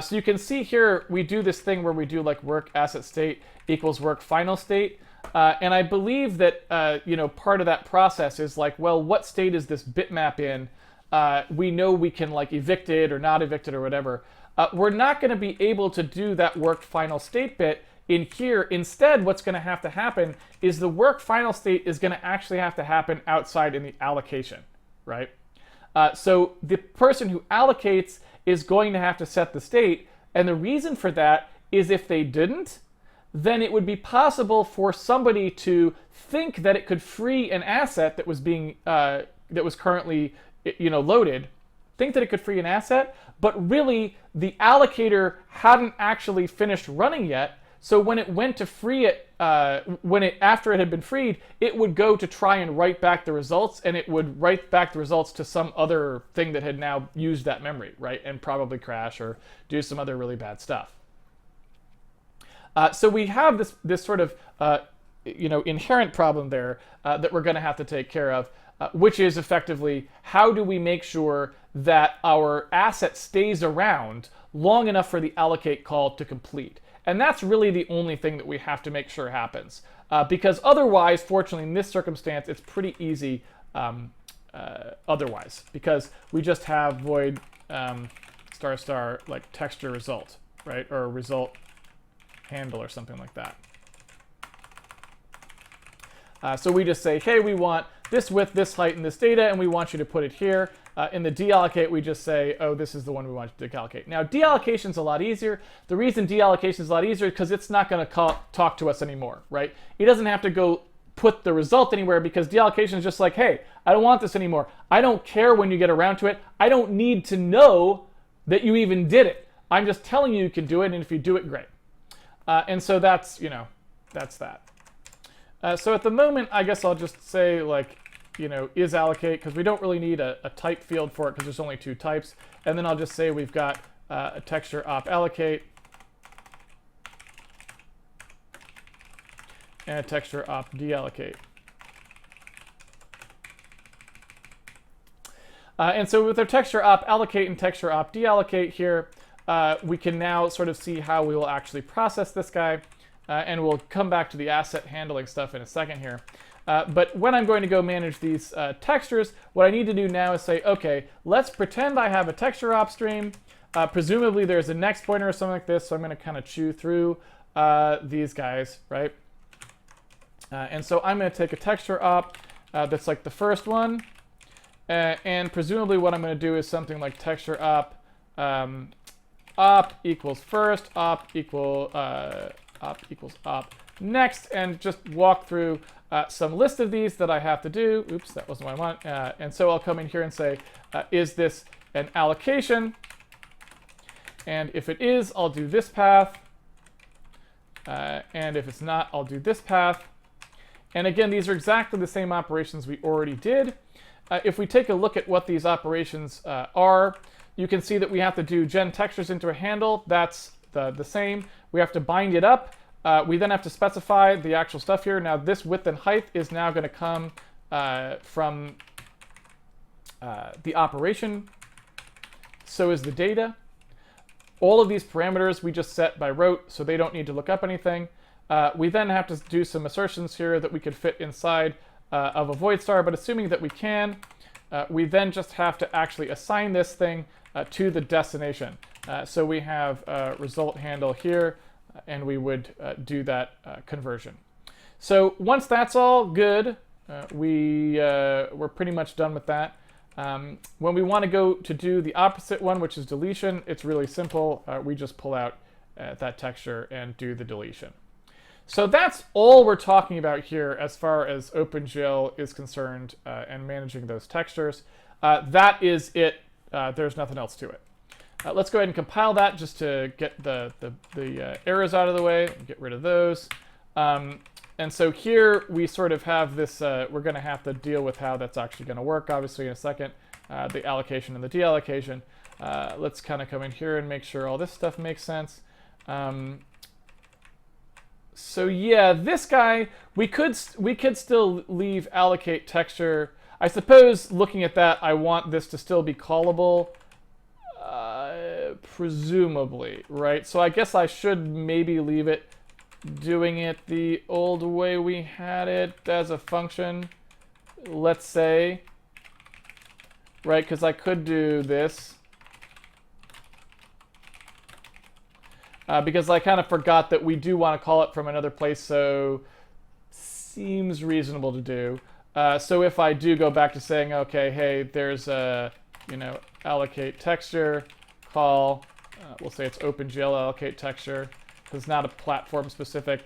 So you can see here we do this thing where we do like work asset state equals work final state, and I believe that part of that process is like, well, what state is this bitmap in? We know we can like evict it or not evict it or whatever. We're not going to be able to do that work final state bit in here. Instead, what's going to have to happen is the work final state is going to actually have to happen outside in the allocation, right? So the person who allocates is going to have to set the state, and the reason for that is if they didn't, then it would be possible for somebody to think that it could free an asset that was being that was currently loaded, think that it could free an asset, but really the allocator hadn't actually finished running yet. So when it went to free it, after it had been freed, it would go to try and write back the results, and it would write back the results to some other thing that had now used that memory, right, and probably crash or do some other really bad stuff. So we have this sort of inherent problem there that we're going to have to take care of, which is effectively how do we make sure that our asset stays around long enough for the allocate call to complete. And that's really the only thing that we have to make sure happens. Because otherwise, fortunately, in this circumstance, it's pretty easy otherwise. Because we just have void ** like texture result, right? Or result handle or something like that. So we just say, hey, we want this width, this height, and this data, and we want you to put it here. In the deallocate, we just say, oh, this is the one we want to deallocate. Now, deallocation is a lot easier. The reason deallocation is a lot easier is because it's not going to talk to us anymore, right? It doesn't have to go put the result anywhere, because deallocation is just like, hey, I don't want this anymore. I don't care when you get around to it. I don't need to know that you even did it. I'm just telling you can do it, and if you do it, great. And so that's, that's that. So at the moment, I guess I'll just say, like, is allocate, because we don't really need a type field for it because there's only two types. And then I'll just say we've got a texture op allocate and a texture op deallocate. And so with our texture op allocate and texture op deallocate here, we can now sort of see how we will actually process this guy. And we'll come back to the asset handling stuff in a second here. But when I'm going to go manage these textures, what I need to do now is say, okay, let's pretend I have a texture op stream. Presumably there's a next pointer or something like this, so I'm going to kind of chew through these guys, right? And so I'm going to take a texture op that's like the first one, and presumably what I'm going to do is something like texture op op equals first, op equals op next, and just walk through some list of these that I have to do. Oops, that wasn't what I want. And so I'll come in here and say, is this an allocation? And if it is, I'll do this path. And if it's not, I'll do this path. And again, these are exactly the same operations we already did. If we take a look at what these operations are, you can see that we have to do gen textures into a handle. That's the same. We have to bind it up. We then have to specify the actual stuff here. Now this width and height is now going to come from the operation. So is the data. All of these parameters we just set by rote, so they don't need to look up anything. We then have to do some assertions here that we could fit inside of a void star, but assuming that we can, we then just have to actually assign this thing to the destination. So we have a result handle here, and we would do that conversion. So once that's all good, we're pretty much done with that. When we want to go to do the opposite one, which is deletion, it's really simple. We just pull out that texture and do the deletion. So that's all we're talking about here as far as OpenGL is concerned and managing those textures. That is it. There's nothing else to it. Let's go ahead and compile that just to get the errors out of the way, get rid of those. And so here we sort of have this, we're going to have to deal with how that's actually going to work, obviously, in a second, the allocation and the deallocation. Let's kind of come in here and make sure all this stuff makes sense. So yeah, this guy, we could still leave allocate texture. I suppose looking at that, I want this to still be callable, presumably, right? So I guess I should maybe leave it doing it the old way we had it as a function, let's say, right? Because I could do this. Because I kind of forgot that we do want to call it from another place, so seems reasonable to do. So if I do go back to saying, okay, hey, there's a, allocate texture call, we'll say it's OpenGL allocate texture. It's not a platform-specific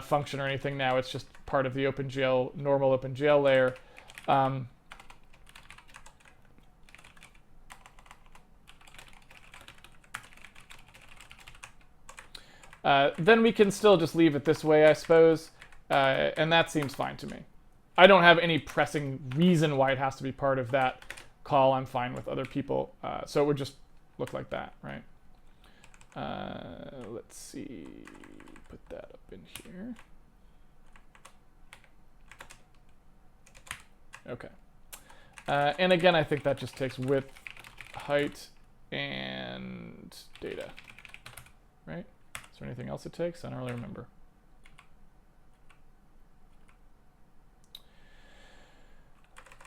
function or anything now. It's just part of the OpenGL, normal OpenGL layer. Then we can still just leave it this way, I suppose, and that seems fine to me. I don't have any pressing reason why it has to be part of that call. I'm fine with other people, so it would just look like that, right? Let's see, put that up in here. Okay. And again, I think that just takes width, height, and data, right? Is there anything else it takes? I don't really remember.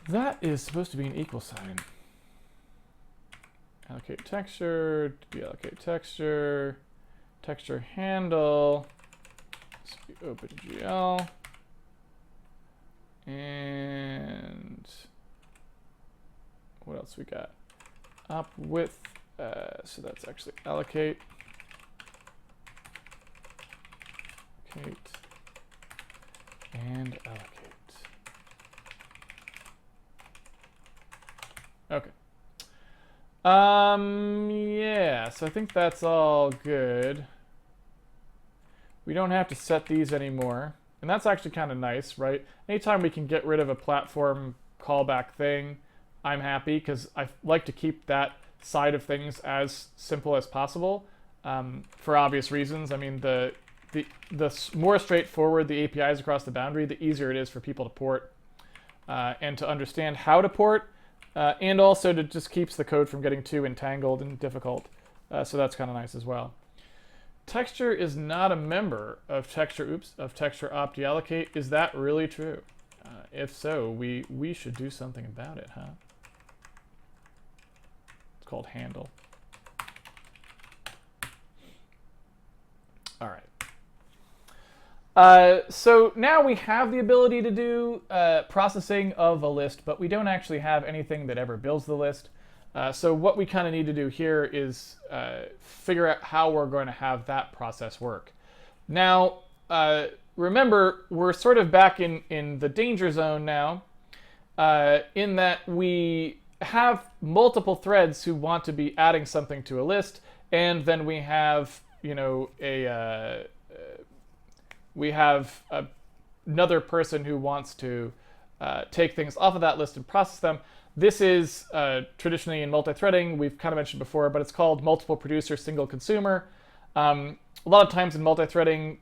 That is supposed to be an equal sign. Allocate texture, deallocate texture, texture handle, this will be OpenGL, and what else we got? Up width, so that's actually allocate. And allocate. Okay. Yeah, so I think that's all good. We don't have to set these anymore. And that's actually kind of nice, right? Anytime we can get rid of a platform callback thing, I'm happy, because I like to keep that side of things as simple as possible, for obvious reasons. I mean, the more straightforward the API is across the boundary, the easier it is for people to port and to understand how to port, and also to just keeps the code from getting too entangled and difficult. So that's kind of nice as well. Texture is not a member of texture opt deallocate. Is that really true? If so, we should do something about it, huh? It's called handle. All right. So now we have the ability to do processing of a list, but we don't actually have anything that ever builds the list. So what we kind of need to do here is figure out how we're going to have that process work. Now, remember, we're sort of back in the danger zone now, in that we have multiple threads who want to be adding something to a list, and then we have, another person who wants to take things off of that list and process them. This is traditionally in multi-threading, we've kind of mentioned before, but it's called multiple producer, single consumer. A lot of times in multi-threading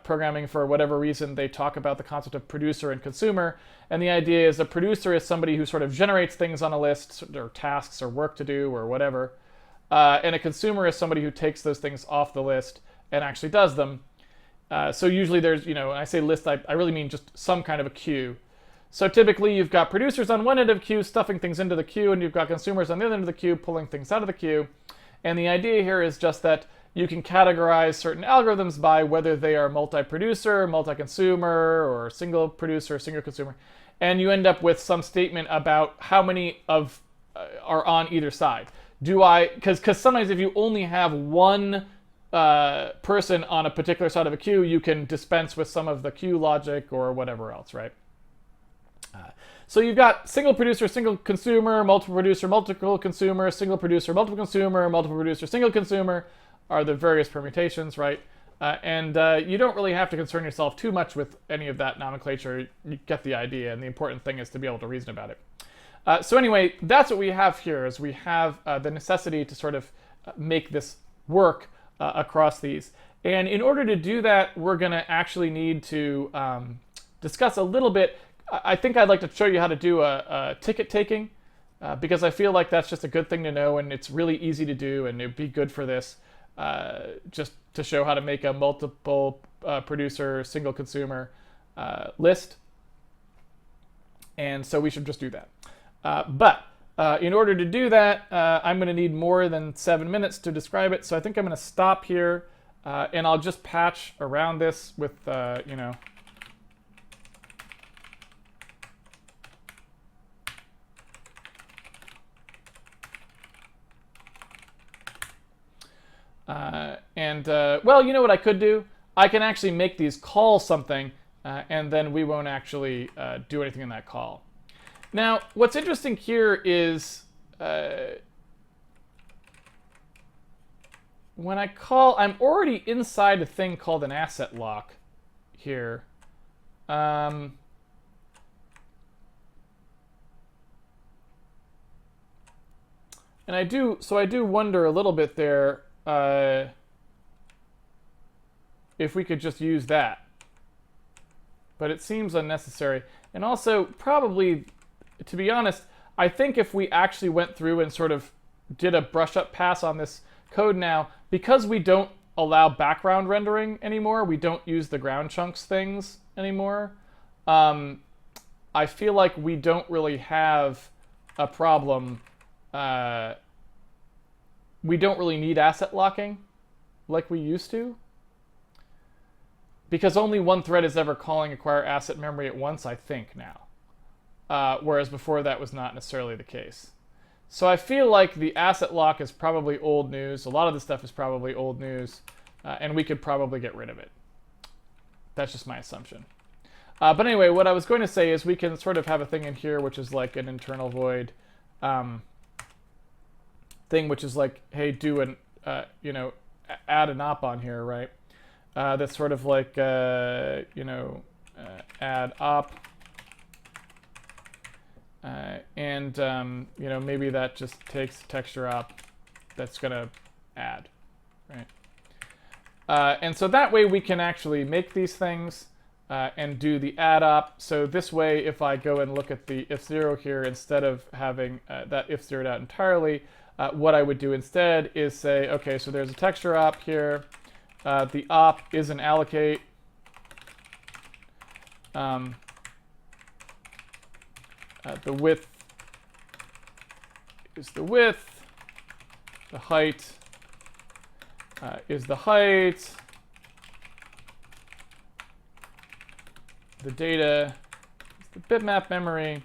programming, for whatever reason, they talk about the concept of producer and consumer. And the idea is a producer is somebody who sort of generates things on a list, or tasks or work to do or whatever. And a consumer is somebody who takes those things off the list and actually does them. So usually there's, when I say list, I really mean just some kind of a queue. So typically you've got producers on one end of the queue stuffing things into the queue, and you've got consumers on the other end of the queue pulling things out of the queue. And the idea here is just that you can categorize certain algorithms by whether they are multi-producer, multi-consumer, or single producer, single consumer. And you end up with some statement about how many of are on either side. Because sometimes if you only have one person on a particular side of a queue, you can dispense with some of the queue logic or whatever else, right? So you've got single producer, single consumer, multiple producer, multiple consumer, single producer, multiple consumer, multiple producer, single consumer are the various permutations, right? And you don't really have to concern yourself too much with any of that nomenclature. You get the idea, and the important thing is to be able to reason about it. So anyway, that's what we have here, is we have the necessity to sort of make this work across these. And in order to do that, we're going to actually need to discuss a little bit. I think I'd like to show you how to do a ticket taking, because I feel like that's just a good thing to know, and it's really easy to do, and it'd be good for this, just to show how to make a multiple producer, single consumer list. And so we should just do that. But in order to do that, I'm going to need more than 7 minutes to describe it. So I think I'm going to stop here, and I'll just patch around this with, well, you know what I could do? I can actually make these call something, and then we won't actually do anything in that call. Now, what's interesting here is when I call, I'm already inside a thing called an asset lock here. And I do wonder a little bit there if we could just use that. But it seems unnecessary. And also, probably, to be honest, I think if we actually went through and sort of did a brush up pass on this code now, because we don't allow background rendering anymore, we don't use the ground chunks things anymore, I feel like we don't really have a problem. We don't really need asset locking like we used to, because only one thread is ever calling acquire asset memory at once, I think, now. Whereas before that was not necessarily the case. So I feel like the asset lock is probably old news. A lot of this stuff is probably old news, and we could probably get rid of it. That's just my assumption. But anyway, what I was going to say is we can sort of have a thing in here which is like an internal void thing, which is like, hey, do an, add an op on here, right? That's sort of like, add op. And maybe that just takes texture op that's going to add, right? And so that way we can actually make these things and do the add op. So this way, if I go and look at the if zero here, instead of having that if zeroed out entirely, what I would do instead is say, okay, so there's a texture op here. The op is an allocate. The width is the width. The height is the height. The data is the bitmap memory.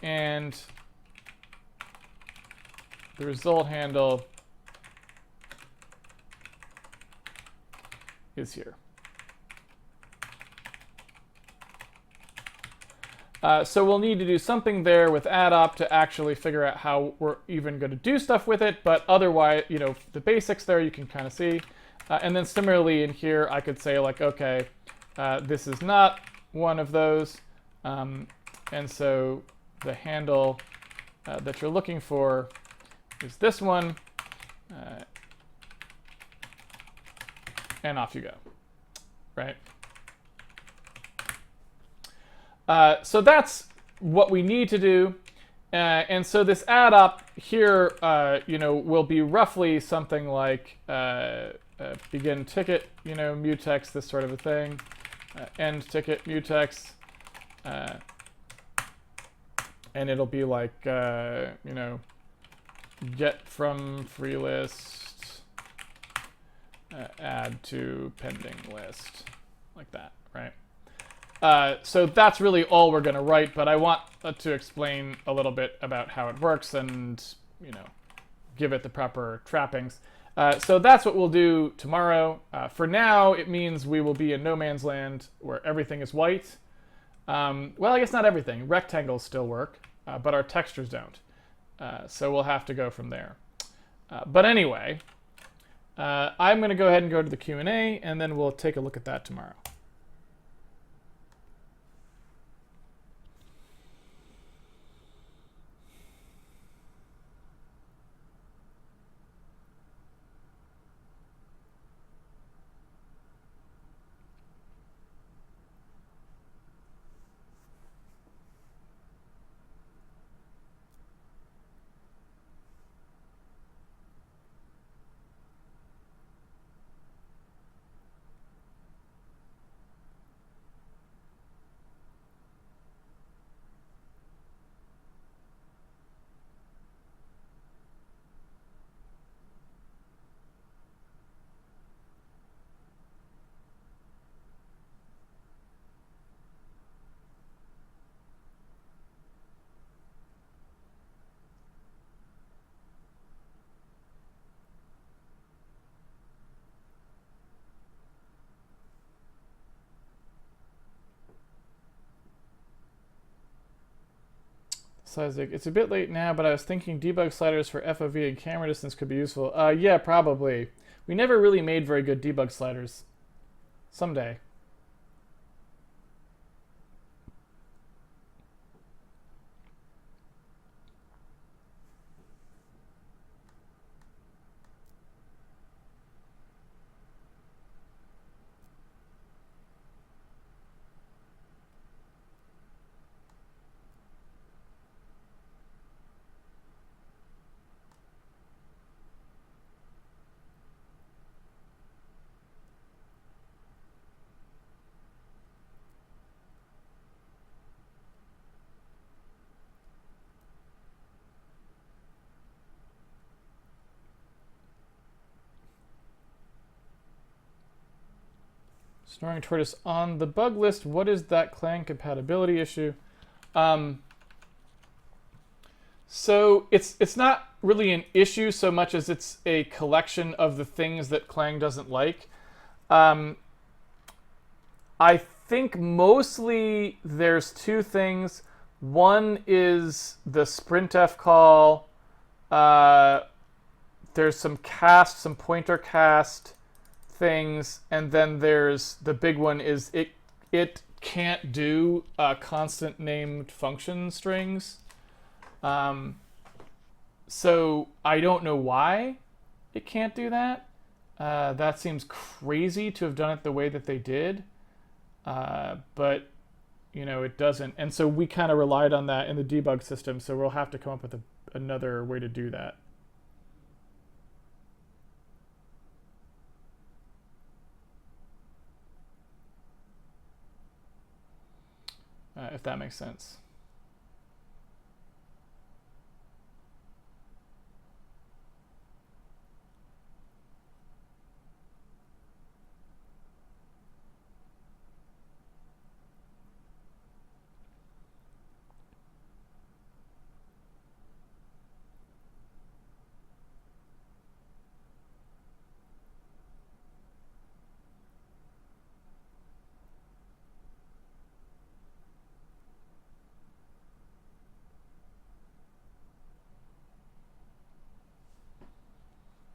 And the result handle is here. So we'll need to do something there with AddUp to actually figure out how we're even going to do stuff with it. But otherwise, the basics there you can kind of see. And then similarly in here, I could say like, okay, this is not one of those. And so the handle that you're looking for is this one. and off you go, right? So that's what we need to do. And so this AddUp here, will be roughly something like begin ticket, mutex, this sort of a thing, end ticket, mutex, and it'll be like, get from free list, add to pending list, like that, right? So that's really all we're going to write, but I want to explain a little bit about how it works and, give it the proper trappings. So that's what we'll do tomorrow. For now, it means we will be in no man's land where everything is white. Well, I guess not everything. Rectangles still work, but our textures don't. So we'll have to go from there. But anyway, I'm going to go ahead and go to the Q&A, and then we'll take a look at that tomorrow. Isaac, it's a bit late now, but I was thinking debug sliders for FOV and camera distance could be useful. Yeah, probably. We never really made very good debug sliders. Someday. Snoring Tortoise, on the bug list, what is that Clang compatibility issue? So it's not really an issue so much as it's a collection of the things that Clang doesn't like. I think mostly there's two things. One is the sprintf call. There's some pointer cast things, and then there's the big one is it can't do constant named function strings. So I don't know why it can't do that. That seems crazy to have done it the way that they did, but it doesn't, and so we kind of relied on that in the debug system, so we'll have to come up with another way to do that. If that makes sense.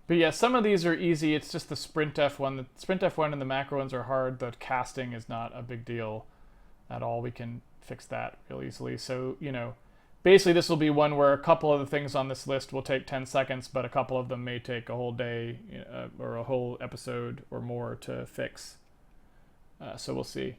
But yeah, some of these are easy. It's just the sprintf one. The sprintf one and the macro ones are hard. The casting is not a big deal at all. We can fix that real easily. So, basically this will be one where a couple of the things on this list will take 10 seconds, but a couple of them may take a whole day or a whole episode or more to fix. So we'll see.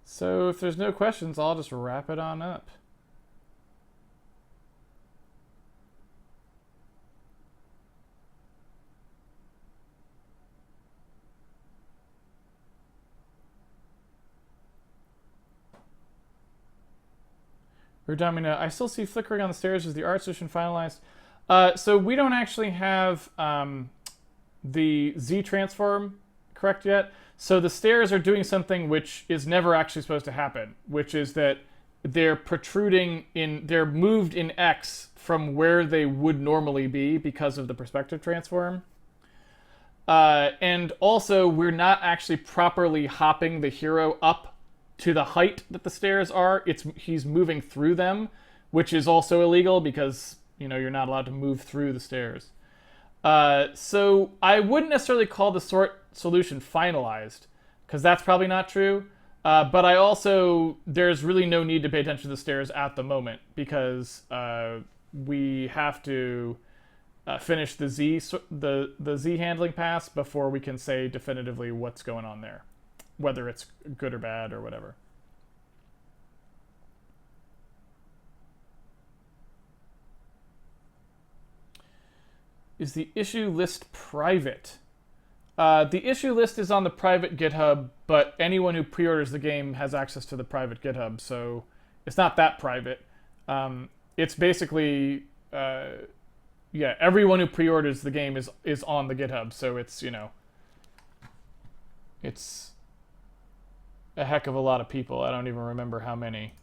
So if there's no questions, I'll just wrap it on up. Domino, I still see flickering on the stairs. Is the art solution finalized? So we don't actually have the Z transform correct yet. So the stairs are doing something which is never actually supposed to happen, which is that they're protruding they're moved in X from where they would normally be because of the perspective transform. And also, we're not actually properly hopping the hero up to the height that the stairs are. He's moving through them, which is also illegal because you're not allowed to move through the stairs. So I wouldn't necessarily call the sort solution finalized, because that's probably not true. But there's really no need to pay attention to the stairs at the moment, because we have to finish the Z handling pass before we can say definitively what's going on there, whether it's good or bad or whatever. Is the issue list private? The issue list is on the private GitHub, but anyone who pre-orders the game has access to the private GitHub, so it's not that private. It's basically, everyone who pre-orders the game is on the GitHub, so it's it's a heck of a lot of people. I don't even remember how many.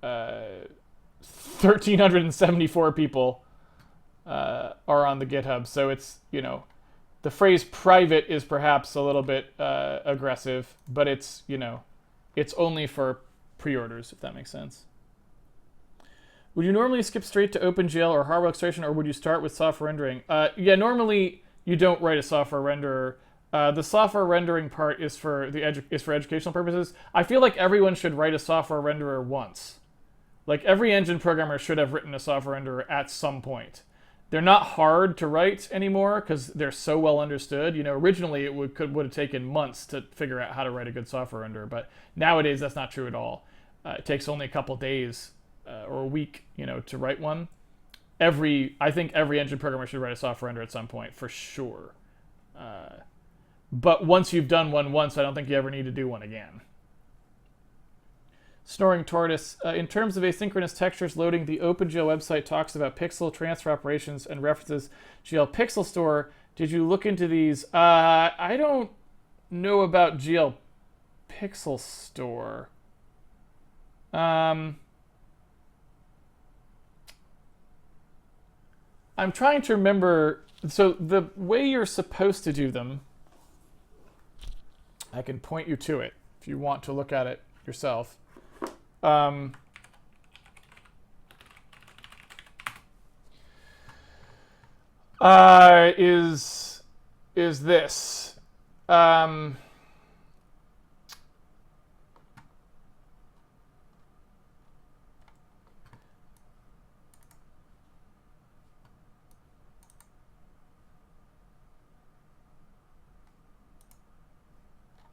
1,374 people are on the GitHub, so it's, the phrase private is perhaps a little bit aggressive, but it's only for pre-orders, if that makes sense. Would you normally skip straight to OpenGL or hardware illustration, or would you start with software rendering? Normally you don't write a software renderer. The software rendering part is for educational purposes. I feel like everyone should write a software renderer once. Like, every engine programmer should have written a software renderer at some point. They're not hard to write anymore because they're so well understood. Originally it would have taken months to figure out how to write a good software renderer, but nowadays that's not true at all. It takes only a couple days or a week, to write one. I think every engine programmer should write a software renderer at some point, for sure. But once you've done one once, I don't think you ever need to do one again. Snoring Tortoise. In terms of asynchronous textures loading, the OpenGL website talks about pixel transfer operations and references GL Pixel Store. Did you look into these? I don't know about GL Pixel Store. I'm trying to remember. So the way you're supposed to do them, I can point you to it if you want to look at it yourself. Is this.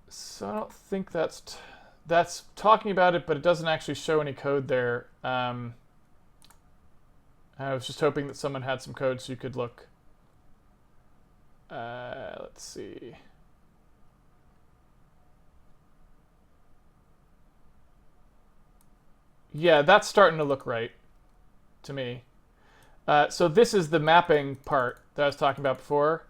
So I don't think that's talking about it, but it doesn't actually show any code there. I was just hoping that someone had some code so you could look. Let's see. Yeah, that's starting to look right. to me. So this is the mapping part that I was talking about before.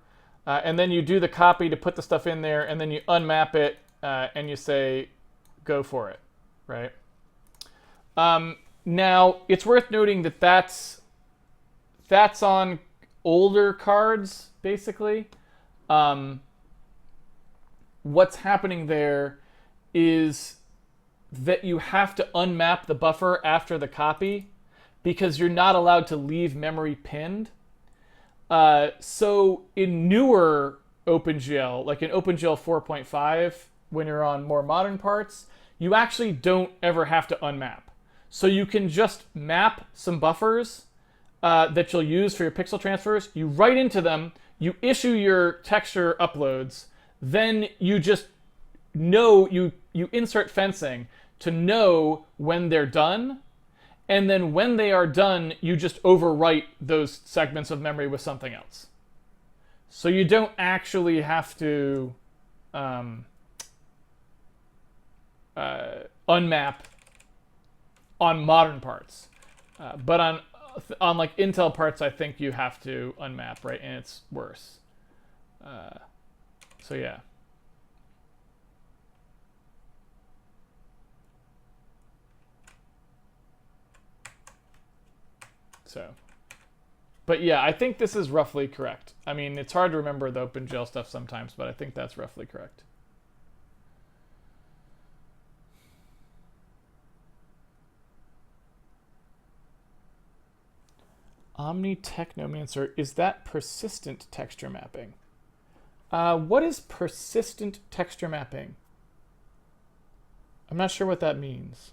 And then you do the copy to put the stuff in there, and then you unmap it, and you say, go for it, right? Now, it's worth noting that that's on older cards, basically. What's happening there is that you have to unmap the buffer after the copy because you're not allowed to leave memory pinned. So in newer OpenGL, like in OpenGL 4.5, when you're on more modern parts, you actually don't ever have to unmap. So you can just map some buffers that you'll use for your pixel transfers. You write into them, you issue your texture uploads, then you just know, you insert fencing to know when they're done. And then when they are done, you just overwrite those segments of memory with something else. So you don't actually have to unmap on modern parts. But on like Intel parts, I think you have to unmap, right? And it's worse. So yeah. So, but yeah, I think this is roughly correct. I mean, it's hard to remember the OpenGL stuff sometimes, but I think that's roughly correct. Omni Technomancer, is that persistent texture mapping? What is persistent texture mapping? I'm not sure what that means.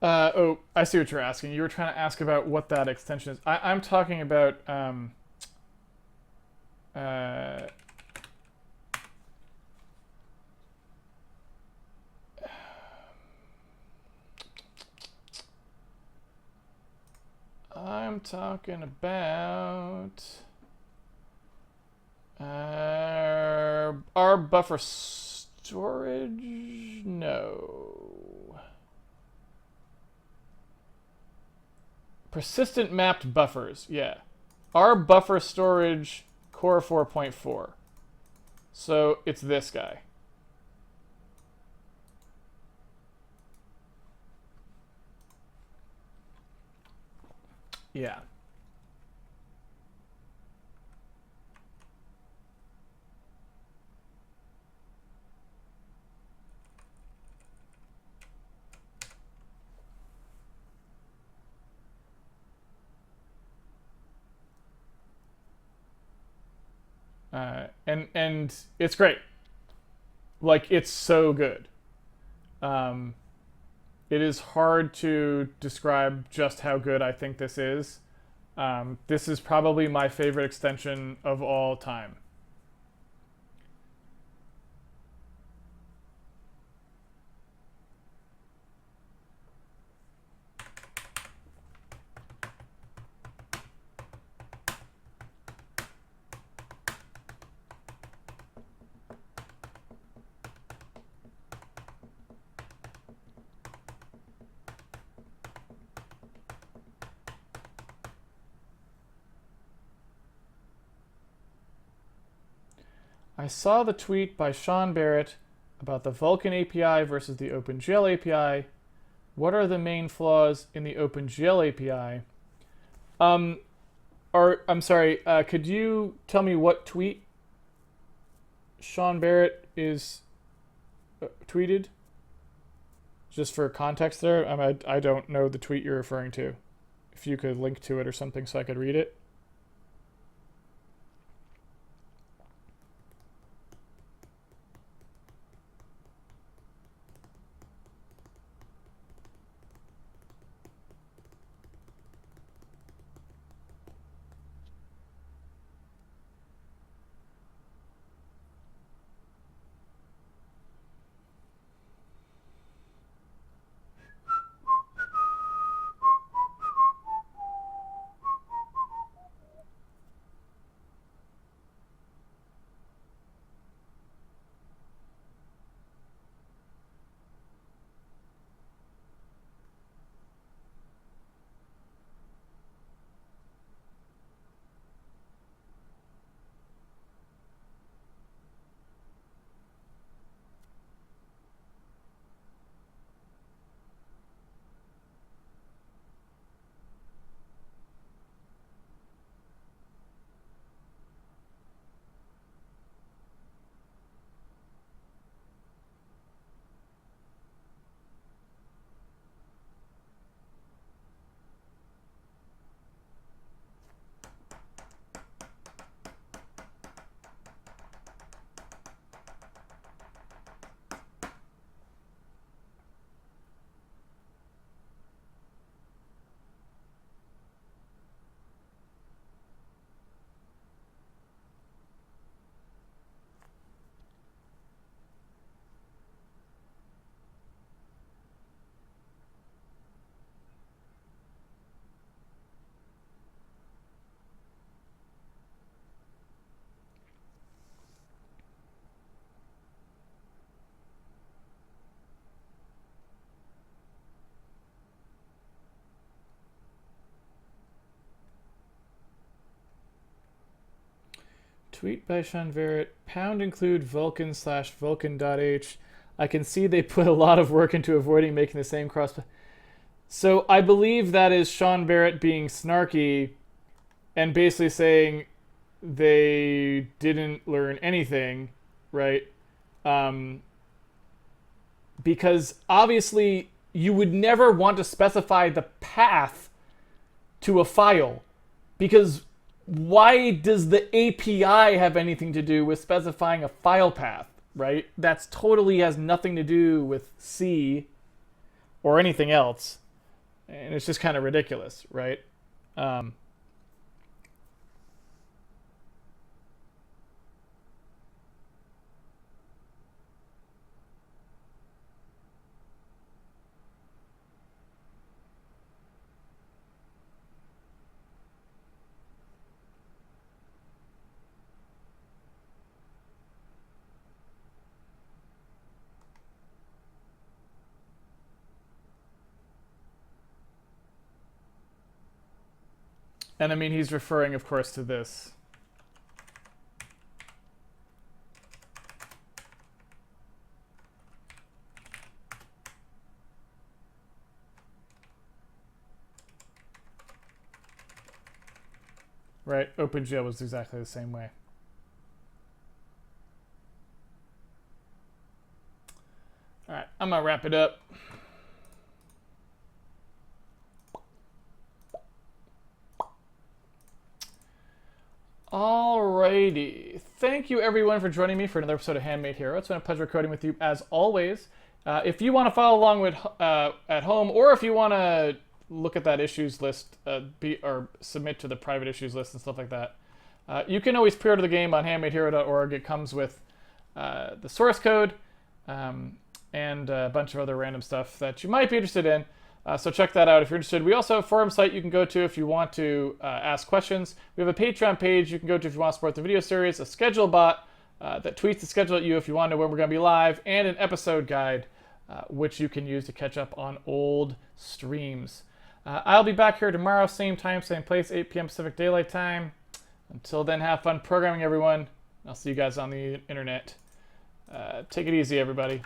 Oh, I see what you're asking. You were trying to ask about what that extension is. I'm talking about I'm talking about our buffer storage. No. Persistent mapped buffers, yeah. Our buffer storage core 4.4. So it's this guy. Yeah. And it's great. Like, it's so good. It is hard to describe just how good I think this is. This is probably my favorite extension of all time. I saw the tweet by Sean Barrett about the Vulkan API versus the OpenGL API. What are the main flaws in the OpenGL API? I'm sorry, could you tell me what tweet Sean Barrett is tweeted? Just for context there, I don't know the tweet you're referring to. If you could link to it or something so I could read it. Tweet by Sean Barrett, pound include Vulkan / Vulkan.h. I can see they put a lot of work into avoiding making the same cross. So I believe that is Sean Barrett being snarky and basically saying they didn't learn anything, right? Because obviously you would never want to specify the path to a file, because why does the API have anything to do with specifying a file path, right? That's totally has nothing to do with C or anything else. And it's just kind of ridiculous, right? And I mean, he's referring, of course, to this. Right? OpenGL was exactly the same way. All right, I'm going to wrap it up. Alrighty. Thank you, everyone, for joining me for another episode of Handmade Hero. It's been a pleasure coding with you, as always. If you want to follow along with at home, or if you want to look at that issues list, or submit to the private issues list and stuff like that, you can always pre-order the game on handmadehero.org. It comes with the source code and a bunch of other random stuff that you might be interested in. So check that out if you're interested. We also have a forum site you can go to if you want to ask questions. We have a Patreon page you can go to if you want to support the video series, a schedule bot that tweets the schedule at you if you want to know when we're going to be live, and an episode guide which you can use to catch up on old streams. I'll be back here tomorrow, same time, same place, 8 p.m. Pacific Daylight Time. Until then, have fun programming, everyone. I'll see you guys on the internet. Take it easy, everybody.